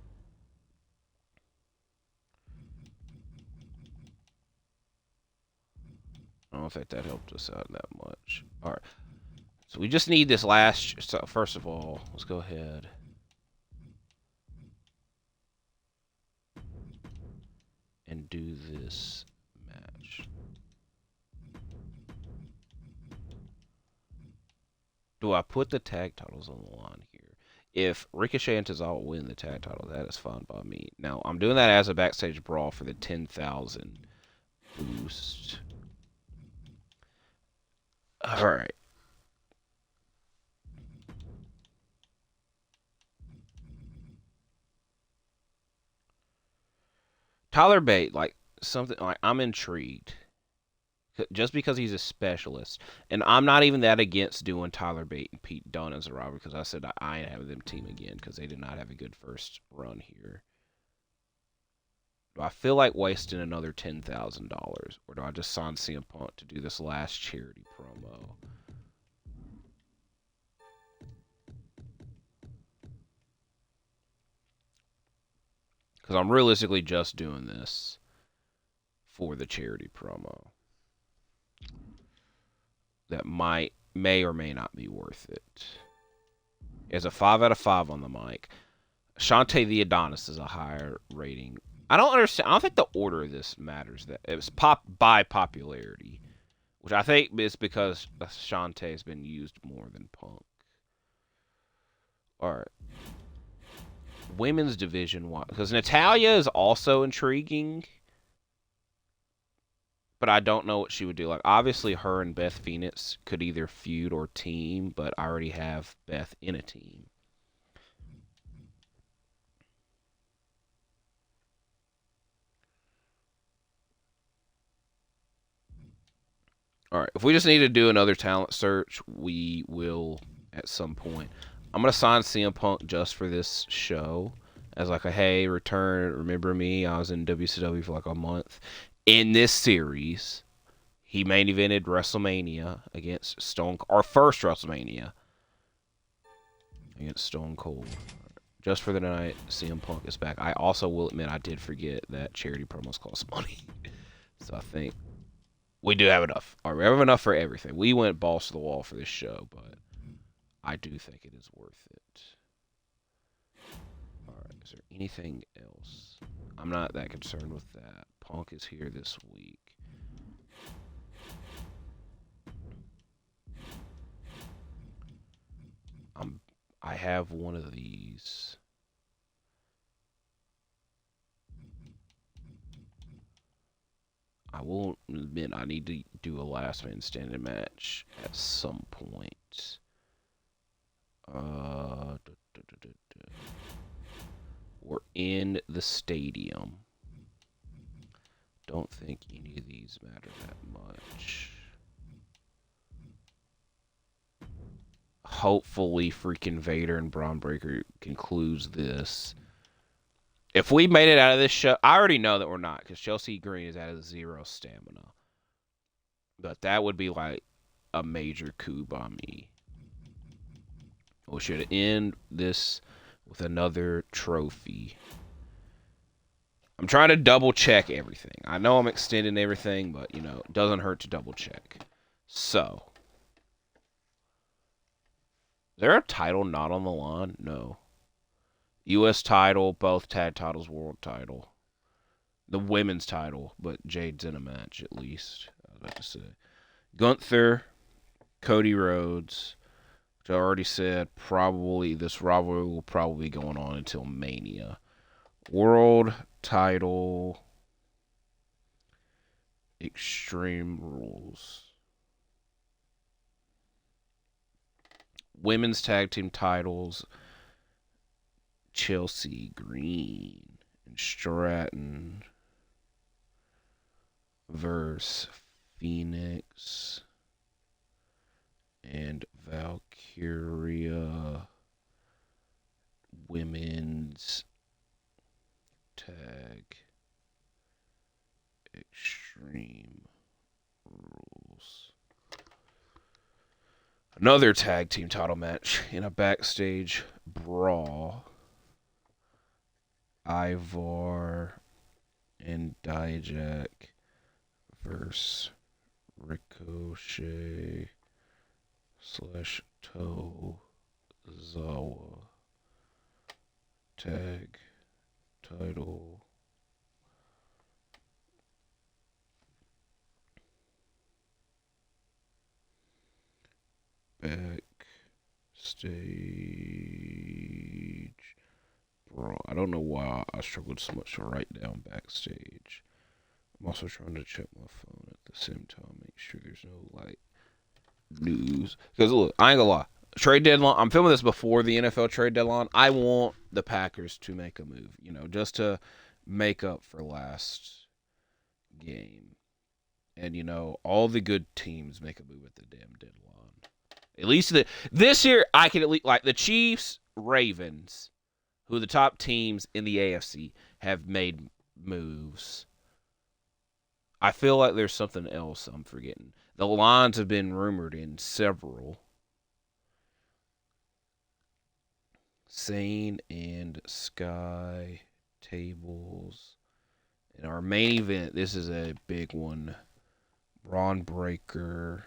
I don't think that helped us out that much. All right. So we just need this last... So first of all, let's go ahead. And do this match. Do I put the tag titles on the line here? If Ricochet and Tozawa win the tag title, that is fine by me. Now, I'm doing that as a backstage brawl for the 10,000 boost. All right. Tyler Bate, like something like I'm intrigued. Just because he's a specialist. And I'm not even that against doing Tyler Bate and Pete Dunne as a rival because I said I ain't having them team again because they did not have a good first run here. Do I feel like wasting another $10,000 or do I just sign CM Punk to do this last charity promo? Because I'm realistically just doing this for the charity promo. That may or may not be worth it. It's a 5 out of 5 on the mic. Shantae the Adonis is a higher rating. I don't understand. I don't think the order of this matters. That it was by popularity, which I think is because Shantae has been used more than Punk. All right. Women's division, because Natalya is also intriguing. But I don't know what she would do. Like, obviously, her and Beth Phoenix could either feud or team, but I already have Beth in a team. All right. If we just need to do another talent search, we will at some point. I'm gonna sign CM Punk just for this show as like a hey, return. Remember me? I was in WCW for like a month. In this series, he main evented WrestleMania against our first WrestleMania against Stone Cold. Just for the night, CM Punk is back. I also will admit I did forget that charity promos cost money. So I think we do have enough. All right, we have enough for everything. We went balls to the wall for this show, but I do think it is worth it. All right, is there anything else? I'm not that concerned with that. Punk is here this week. I have one of these. I will admit I need to do a last man standing match at some point. We're in the stadium. Don't think any of these matter that much. Hopefully freaking Vader and Bron Breakker concludes this. If we made it out of this show, I already know that we're not, because Chelsea Green is at a 0 stamina. But that would be like a major coup by me. We should end this with another trophy. I'm trying to double check everything. I know I'm extending everything, but you know, it doesn't hurt to double check. So, is there a title not on the line? No. U.S. title, both tag titles, world title. The women's title, but Jade's in a match at least. I was about to say. Gunther, Cody Rhodes, which I already said, probably this rivalry will probably be going on until Mania. World title, Extreme Rules. Women's tag team titles, Chelsea Green and Stratton versus Phoenix and Valkyria. Women's tag Extreme Rules. Another tag team title match in a backstage brawl. Ivar and Dijak versus Ricochet / Tozawa. Tag title. Backstage. Bro, I don't know why I struggled so much to write down backstage. I'm also trying to check my phone at the same time, make sure there's no like news. Because look, I ain't gonna lie. Trade deadline. I'm filming this before the NFL trade deadline. I want the Packers to make a move, you know, just to make up for last game. And you know, all the good teams make a move at the damn deadline. At least this year, I can at least like the Chiefs, Ravens, who are the top teams in the AFC, have made moves. I feel like there's something else I'm forgetting. The Lions have been rumored in several. Sane and Sky tables. In our main event, this is a big one. Bron Breakker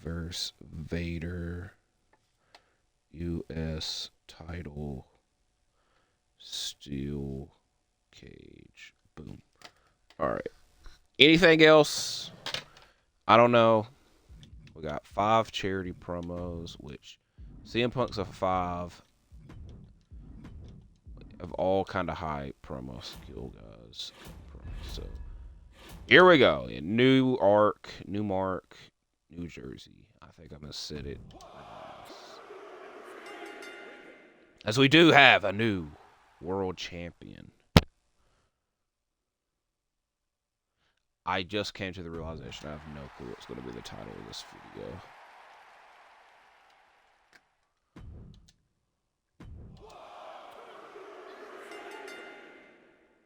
versus Vader. U.S. title. Steel cage. Boom. All right. Anything else? I don't know. We got 5 charity promos, which CM Punk's a 5 of all kind of high promo skill guys. So here we go. In New Mark, New Jersey. I think I'm gonna set it. As we do have a new world champion. I just came to the realization I have no clue what's going to be the title of this video.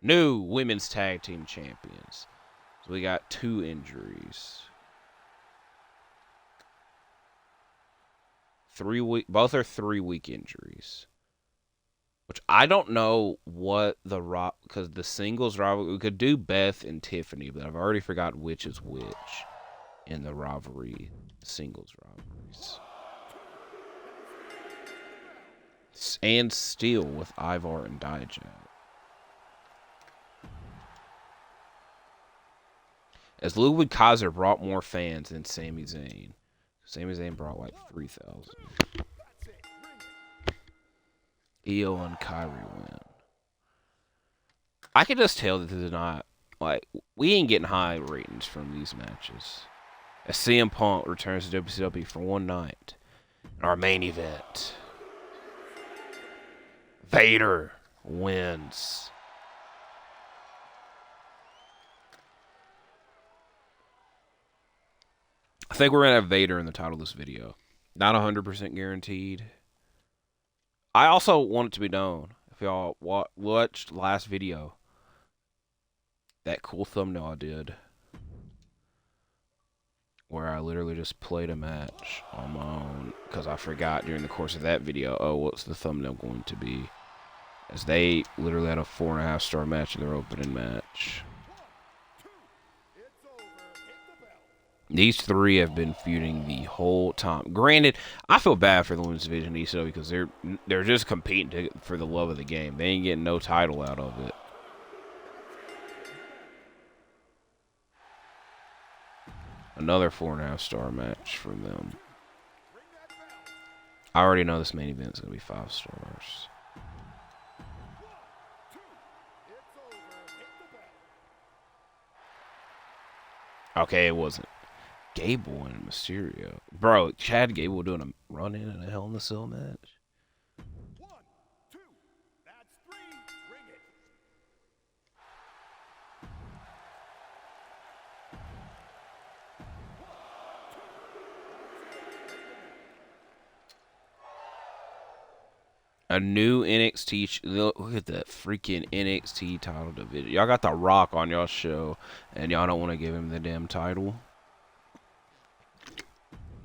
New women's tag team champions. So we got 2 injuries. 3 week, both are 3-week injuries. Which I don't know what the because the singles rivalry, we could do Beth and Tiffany, but I've already forgot which is which in the rivalry, singles rivalries. And Steel with Ivar and Dijak. As Ludwig Kaiser brought more fans than Sami Zayn. Sami Zayn brought like 3,000. Io and Kyrie win. I can just tell that they're not, like, we ain't getting high ratings from these matches. As CM Punk returns to WCW for one night. In our main event, Vader wins. I think we're going to have Vader in the title of this video. Not 100% guaranteed. I also want it to be known, if y'all watched last video, that cool thumbnail I did, where I literally just played a match on my own, because I forgot during the course of that video, oh, what's the thumbnail going to be? As they literally had a 4.5-star match in their opening match. These 3 have been feuding the whole time. Granted, I feel bad for the women's division in ECW because they're just competing for the love of the game. They ain't getting no title out of it. Another 4.5-star match for them. I already know this main event is going to be 5 stars. Okay, it wasn't. Gable and Mysterio. Bro, Chad Gable doing a run-in and a Hell in the Cell match? 1, 2, that's 3, ring it. A new NXT. Look at that freaking NXT title division. Y'all got The Rock on y'all show, and y'all don't want to give him the damn title.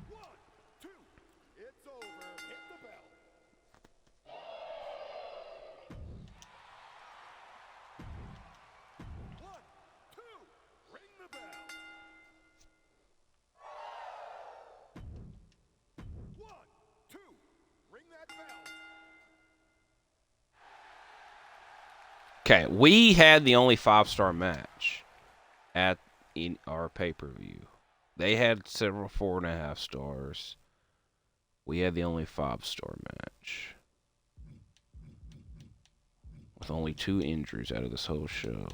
1, 2, it's over, hit the bell. 1, 2, ring the bell. 1, 2, ring that bell. Okay, we had the only 5-star match in our pay-per-view. They had several 4.5 stars. We had the only 5-star match. With only 2 injuries out of this whole show.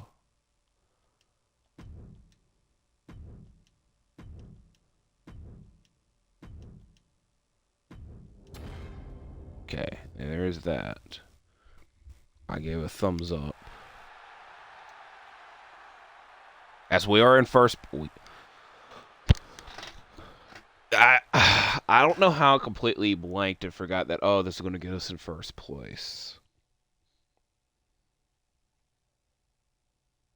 Okay, there is that. I gave a thumbs up. As we are in first... I don't know how I completely blanked and forgot that, oh, this is going to get us in first place.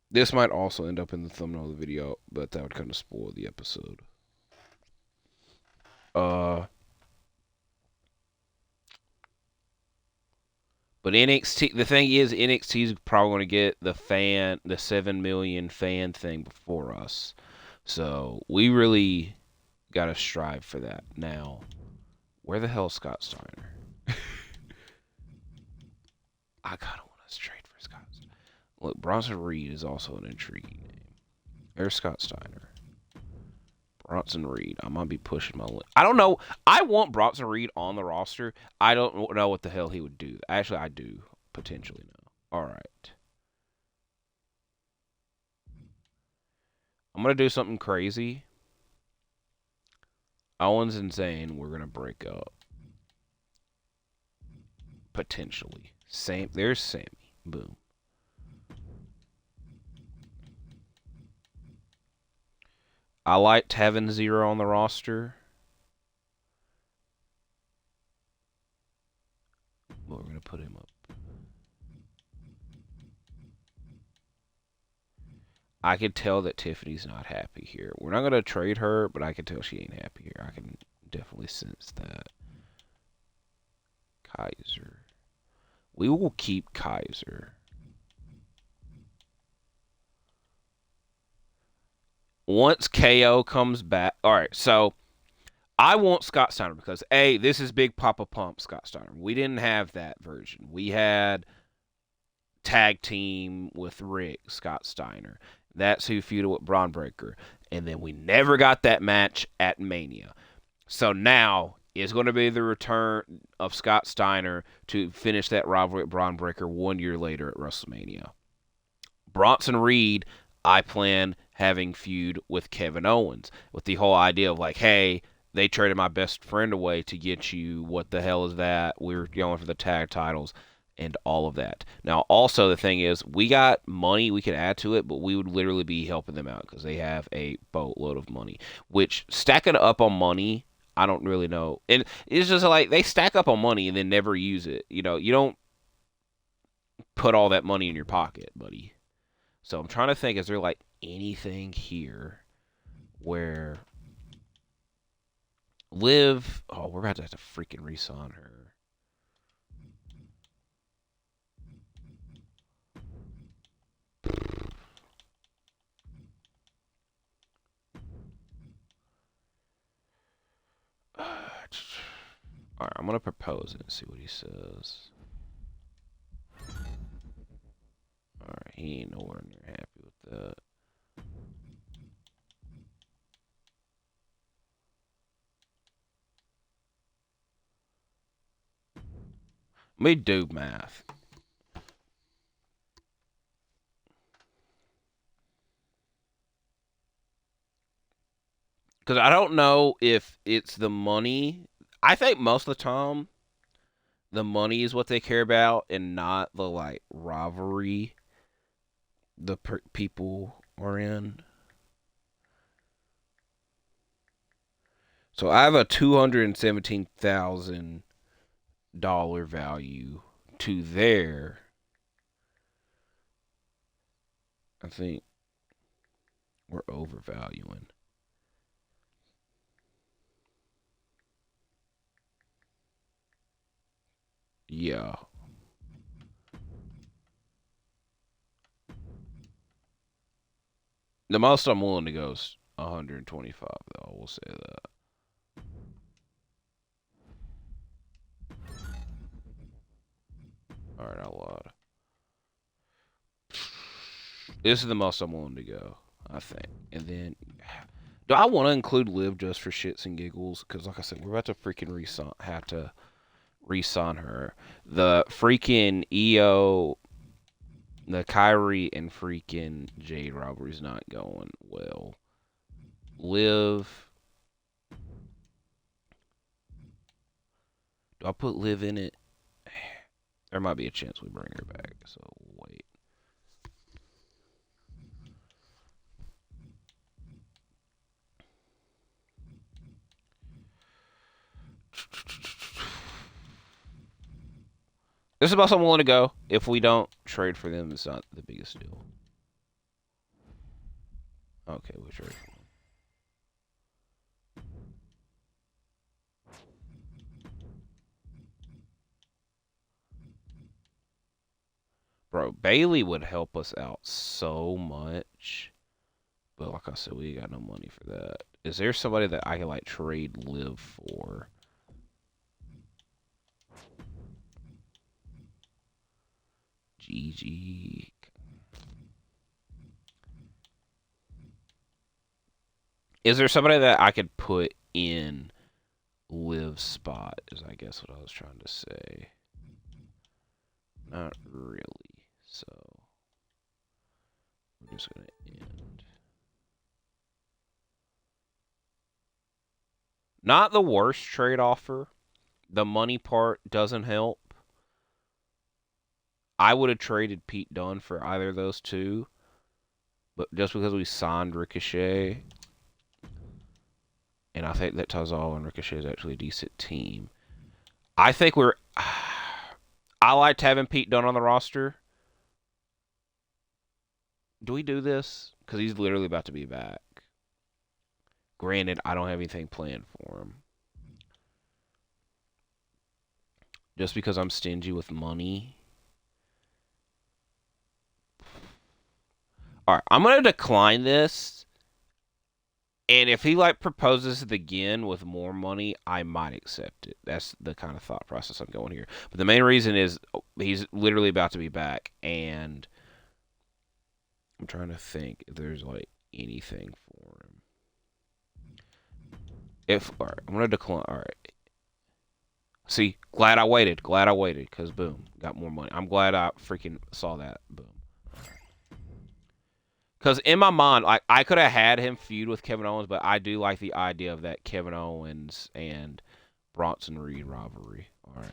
This might also end up in the thumbnail of the video, but that would kind of spoil the episode. But NXT, the thing is, NXT is probably going to get the 7 million fan thing before us. So we really got to strive for that. Now, where the hell is Scott Steiner? I kind of want to trade for Scott Steiner. Look, Bronson Reed is also an intriguing name. There's Scott Steiner. Bronson Reed. I might be pushing my... I don't know. I want Bronson Reed on the roster. I don't know what the hell he would do. Actually, I do potentially know. All right. I'm going to do something crazy. Owens and Zayn, we're going to break up. Potentially. There's Sammy. Boom. I liked having Zero on the roster. But we're going to put him up. I could tell that Tiffany's not happy here. We're not gonna trade her, but I can tell she ain't happy here. I can definitely sense that. Kaiser. We will keep Kaiser. Once KO comes back, all right. So I want Scott Steiner because this is Big Papa Pump Scott Steiner. We didn't have that version. We had tag team with Rick Scott Steiner. That's who feuded with Bron Breakker, and then we never got that match at Mania. So now is going to be the return of Scott Steiner to finish that rivalry with Bron Breakker 1 year later at WrestleMania. Bronson Reed, I plan having feud with Kevin Owens with the whole idea of like, hey, they traded my best friend away to get you. What the hell is that? We're going for the tag titles and all of that. Now, also the thing is, we got money we could add to it, but we would literally be helping them out because they have a boatload of money. Which stacking up on money, I don't really know. And it's just like they stack up on money and then never use it. You know, you don't put all that money in your pocket, buddy. So I'm trying to think, is there like anything here where Liv? Oh, we're about to have to freaking re-sign her. All right, I'm gonna propose it and see what he says. All right, he ain't nowhere near happy with that. Let me do math. Because I don't know if it's the money. I think most of the time, the money is what they care about and not the, like, rivalry the people are in. So I have a $217,000 value to there. I think we're overvaluing. Yeah. The most I'm willing to go is 125, though. We'll say that. All right, I lied. This is the most I'm willing to go, I think. And then, do I want to include Liv just for shits and giggles? Because, like I said, we're about to freaking have to re-sign her. The freaking EO, the Kyrie and freaking Jade rivalry's not going well. Liv. Do I put Liv in it? There might be a chance we bring her back, so wait. This is about something I'm willing to go. If we don't trade for them, it's not the biggest deal. Okay, we'll trade for them. Bro, Bailey would help us out so much. But like I said, we got no money for that. Is there somebody that I can, like, trade Liv for? GG. Is there somebody that I could put in Liv's spot, is I guess what I was trying to say. Not really. So we're just going to end. Not the worst trade offer. The money part doesn't help. I would have traded Pete Dunne for either of those two. But just because we signed Ricochet, and I think that Tazal and Ricochet is actually a decent team. I think we're... I liked having Pete Dunne on the roster. Do we do this? Because he's literally about to be back. Granted, I don't have anything planned for him. Just because I'm stingy with money. Alright, I'm going to decline this. And if he, like, proposes it again with more money, I might accept it. That's the kind of thought process I'm going here. But the main reason is he's literally about to be back. And I'm trying to think if there's, like, anything for him. Alright, I'm going to decline. Alright. See, glad I waited. Glad I waited. Because, boom, got more money. I'm glad I freaking saw that. Boom. Because in my mind, like, I could have had him feud with Kevin Owens, but I do like the idea of that Kevin Owens and Bronson Reed rivalry. All right.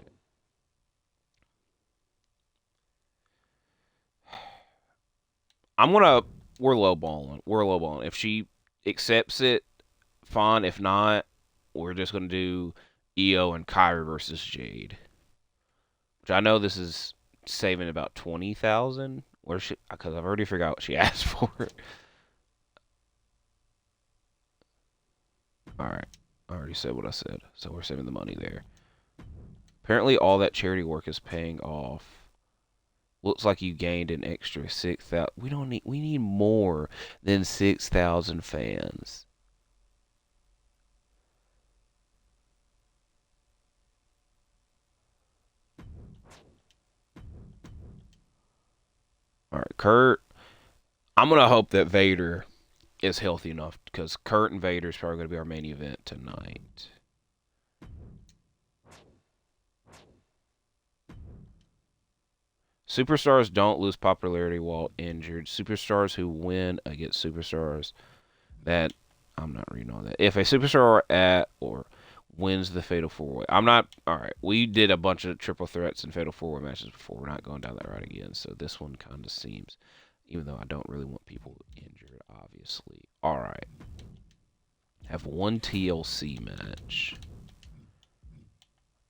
We're lowballing. We're lowballing. If she accepts it, fine. If not, we're just going to do Io and Kyrie versus Jade. Which I know this is saving about 20,000. Because I've already forgot what she asked for. Alright. I already said what I said. So we're saving the money there. Apparently all that charity work is paying off. Looks like you gained an extra 6,000. We need more than 6,000 fans. Alright, Kurt. I'm going to hope that Vader is healthy enough because Kurt and Vader is probably going to be our main event tonight. Superstars don't lose popularity while injured. Superstars who win against superstars that I'm not reading all that. If a superstar or wins the Fatal 4-Way. I'm not alright. We did a bunch of triple threats and Fatal 4-Way matches before. We're not going down that route again. So this one kind of seems, even though I don't really want people injured, obviously. Alright. Have one TLC match.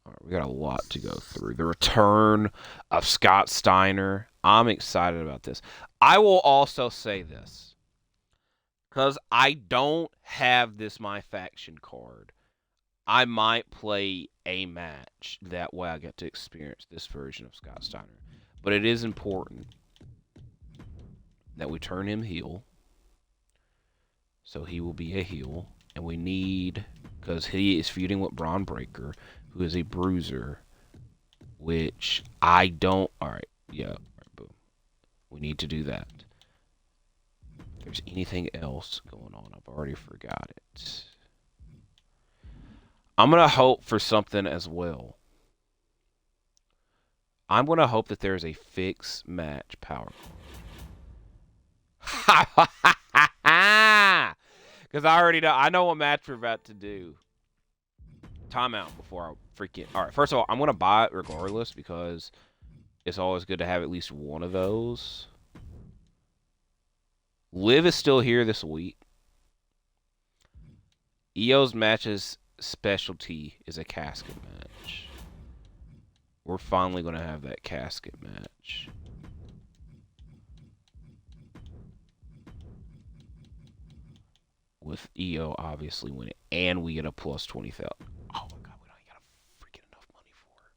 Alright, we got a lot to go through. The return of Scott Steiner. I'm excited about this. I will also say this. Because I don't have this My Faction card. I might play a match. That way I get to experience this version of Scott Steiner. But it is important that we turn him heel. So he will be a heel. And we need, because he is feuding with Bron Breakker, who is a bruiser, which I don't. Alright, yeah, all right, boom. We need to do that. If there's anything else going on, I've already forgot it. I'm going to hope for something as well. I'm going to hope that there's a fixed match power. Because I already know. I know what match we're about to do. Timeout before I freaking. Alright, first of all, I'm going to buy it regardless because it's always good to have at least one of those. Liv is still here this week. Io's match's specialty is a casket match. We're finally going to have that casket match. With Io obviously winning. And we get a plus 20,000. Oh my god, we don't got freaking enough money for it.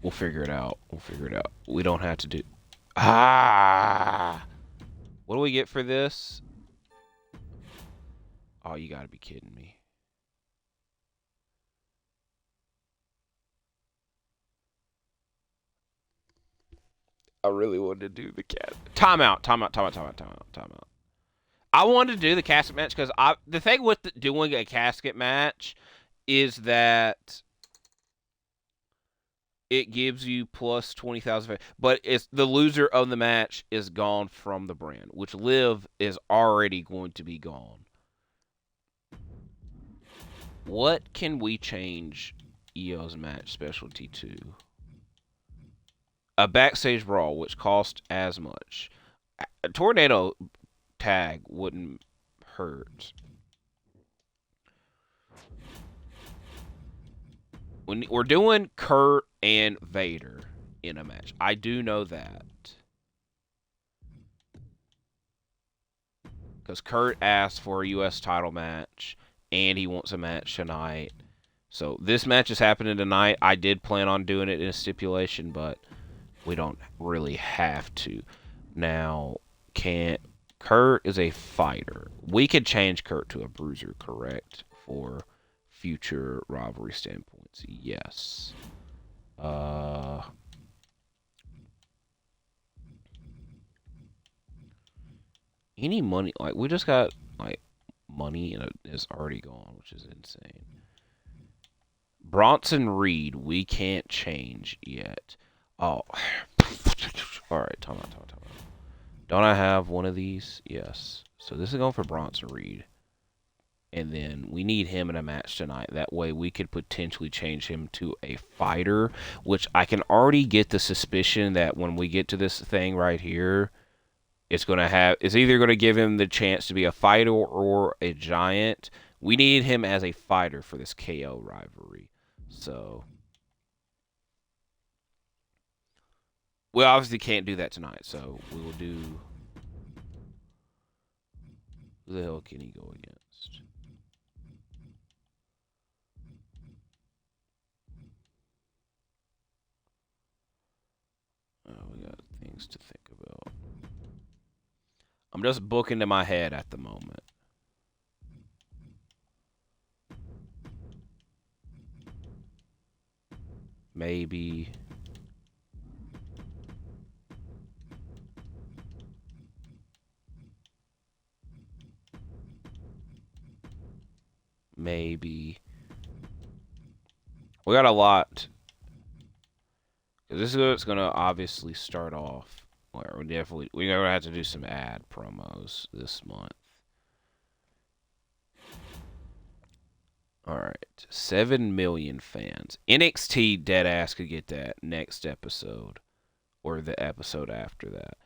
We'll figure it out. We'll figure it out. We don't have to do... What do we get for this? Oh, you gotta be kidding me. I really wanted to do the cat. Timeout. I wanted to do the casket match because the thing with doing a casket match is that it gives you plus 20,000, but it's the loser of the match is gone from the brand, which Liv is already going to be gone. What can we change Io's match specialty to? A backstage brawl, which cost as much. A tornado tag wouldn't hurt. we're doing Kurt and Vader in a match. I do know that. Because Kurt asked for a U.S. title match, and he wants a match tonight. So this match is happening tonight. I did plan on doing it in a stipulation, but we don't really have to. Now, Kurt is a fighter. We could change Kurt to a bruiser, correct? For future rivalry standpoints. Yes. Any money, like, we just got, like, money and it's already gone, which is insane. Bronson Reed, we can't change yet. Oh. Alright, time out. Don't I have one of these? Yes. So this is going for Bronson Reed. And then we need him in a match tonight. That way we could potentially change him to a fighter, which I can already get the suspicion that when we get to this thing right here, it's either going to give him the chance to be a fighter or a giant. We need him as a fighter for this KO rivalry. So we obviously can't do that tonight. So we will do. Who the hell can he go against? Oh, we got things to think about. I'm just booking in my head at the moment. Maybe. We got a lot. This is what's going to obviously start off. We're going to have to do some ad promos this month. Alright. 7 million fans. NXT deadass could get that next episode. Or the episode after that.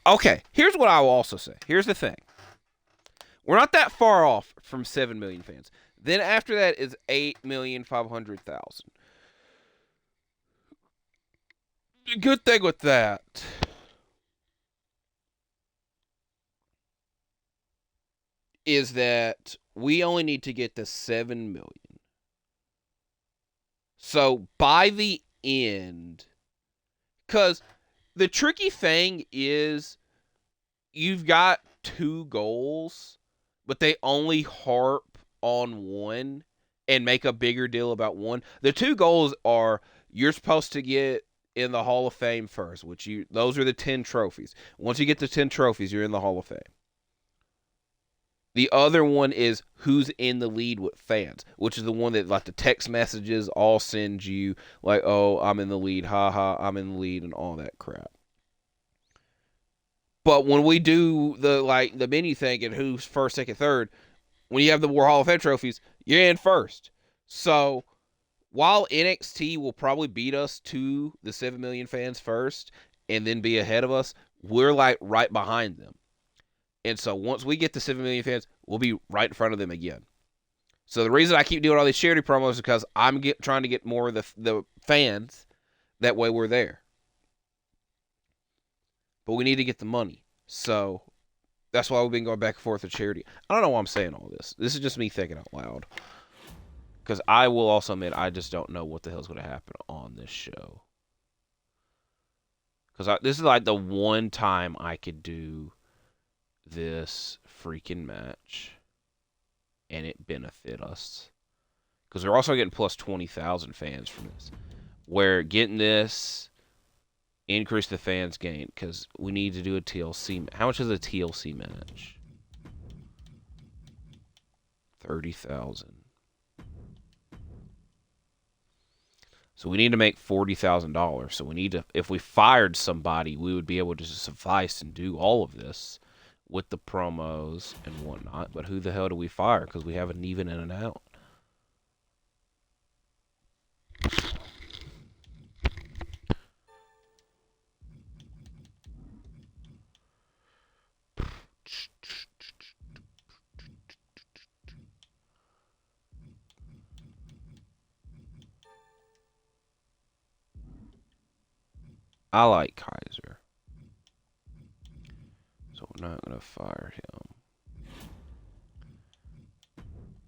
Okay, here's what I will also say. Here's the thing. We're not that far off from 7 million fans. Then after that is 8,500,000. The good thing with that is that we only need to get to 7 million. So by the end, because the tricky thing is you've got 2 goals, but they only harp on one and make a bigger deal about one. The 2 goals are you're supposed to get in the Hall of Fame first, those are the 10 trophies. Once you get the 10 trophies, you're in the Hall of Fame. The other one is who's in the lead with fans, which is the one that, like, the text messages all send you, like, oh, I'm in the lead, haha, I'm in the lead, and all that crap. But when we do the menu thing and who's first, second, third, when you have the War Hall of Fame trophies, you're in first. So while NXT will probably beat us to the 7 million fans first and then be ahead of us, we're like right behind them. And so once we get to 7 million fans, we'll be right in front of them again. So the reason I keep doing all these charity promos is because I'm trying to get more of the fans. That way we're there. But we need to get the money. So that's why we've been going back and forth with charity. I don't know why I'm saying all this. This is just me thinking out loud. Because I will also admit I just don't know what the hell's going to happen on this show. Because this is like the one time I could do this freaking match and it benefit us, because we're also getting plus 20,000 fans from this, where getting this increase the fans gain, because we need to do a TLC. How much is a TLC match? 30,000. So we need to make $40,000. So we need to, if we fired somebody, we would be able to suffice and do all of this with the promos and whatnot. But who the hell do we fire? Because we have an even in and out. I like Kaiser. So we're not going to fire him.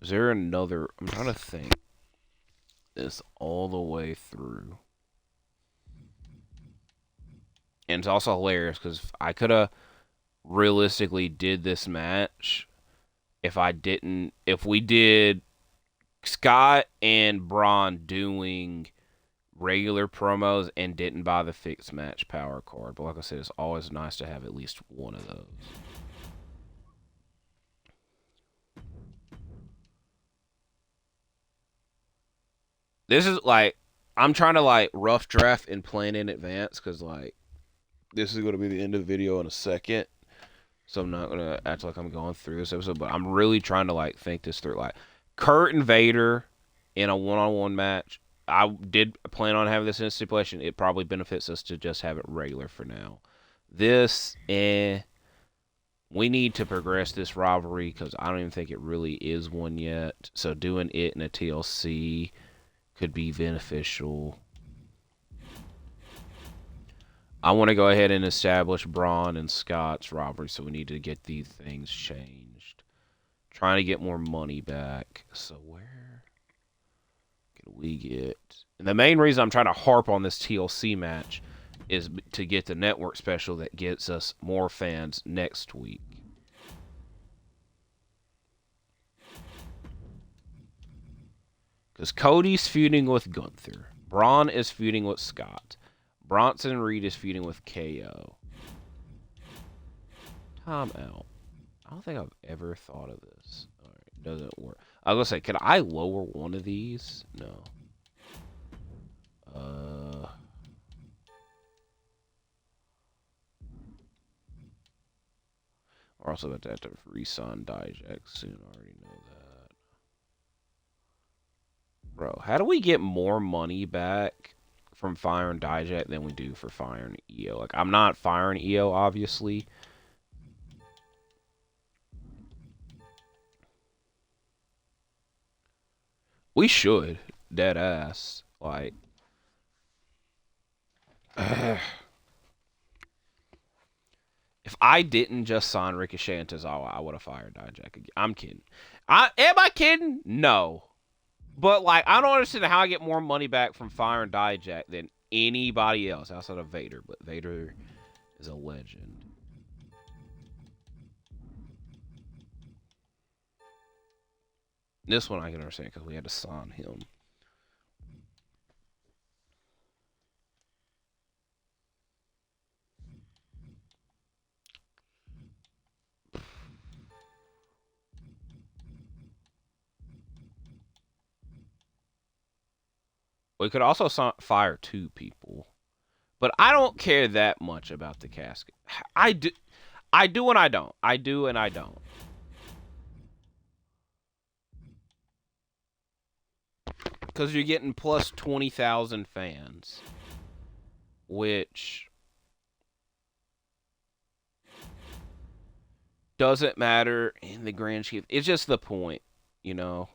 Is there another... I'm trying to think this all the way through. And it's also hilarious because I could have realistically did this match if we did Scott and Bron doing regular promos and didn't buy the fixed match power card. But like I said, it's always nice to have at least one of those. This is like, I'm trying to like rough draft and plan in advance because like this is going to be the end of the video in a second. So I'm not going to act like I'm going through this episode, but I'm really trying to like think this through. Like Kurt and Vader in a one-on-one match. I did plan on having this in a stipulation. It probably benefits us to just have it regular for now. This, we need to progress this rivalry because I don't even think it really is one yet. So doing it in a TLC could be beneficial. I want to go ahead and establish Bron and Scott's rivalry, so we need to get these things changed. Trying to get more money back. So where can we get... And the main reason I'm trying to harp on this TLC match is to get the network special that gets us more fans next week. Because Cody's feuding with Gunther. Bron is feuding with Scott. Bronson Reed is feuding with KO. Time out. I don't think I've ever thought of this. Alright, doesn't work. I was gonna say, can I lower one of these? No. We're also about to have to re-sign Dijak soon. I already know that. Bro, how do we get more money back from firing Dijak than we do for firing EO? Like, I'm not firing EO, obviously. We should. Dead ass. Like... If I didn't just sign Ricochet and Tozawa, I would have fired Dijak again. I'm kidding. Am I kidding? No. But, like, I don't understand how I get more money back from firing Dijak than anybody else outside of Vader. But Vader is a legend. This one I can understand because we had to sign him. We could also fire 2 people. But I don't care that much about the casket. I do and I don't. I do and I don't. Because you're getting plus 20,000 fans. Which doesn't matter in the grand scheme. It's just the point, you know.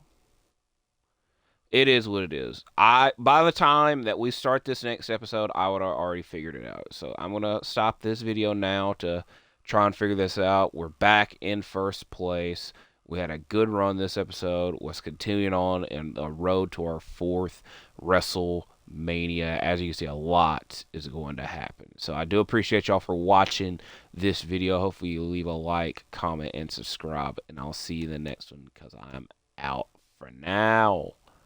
It is what it is. By the time that we start this next episode, I would have already figured it out. So I'm going to stop this video now to try and figure this out. We're back in first place. We had a good run this episode. Let's continue on in the road to our 4th WrestleMania. As you can see, a lot is going to happen. So I do appreciate y'all for watching this video. Hopefully you leave a like, comment, and subscribe. And I'll see you in the next one because I'm out for now.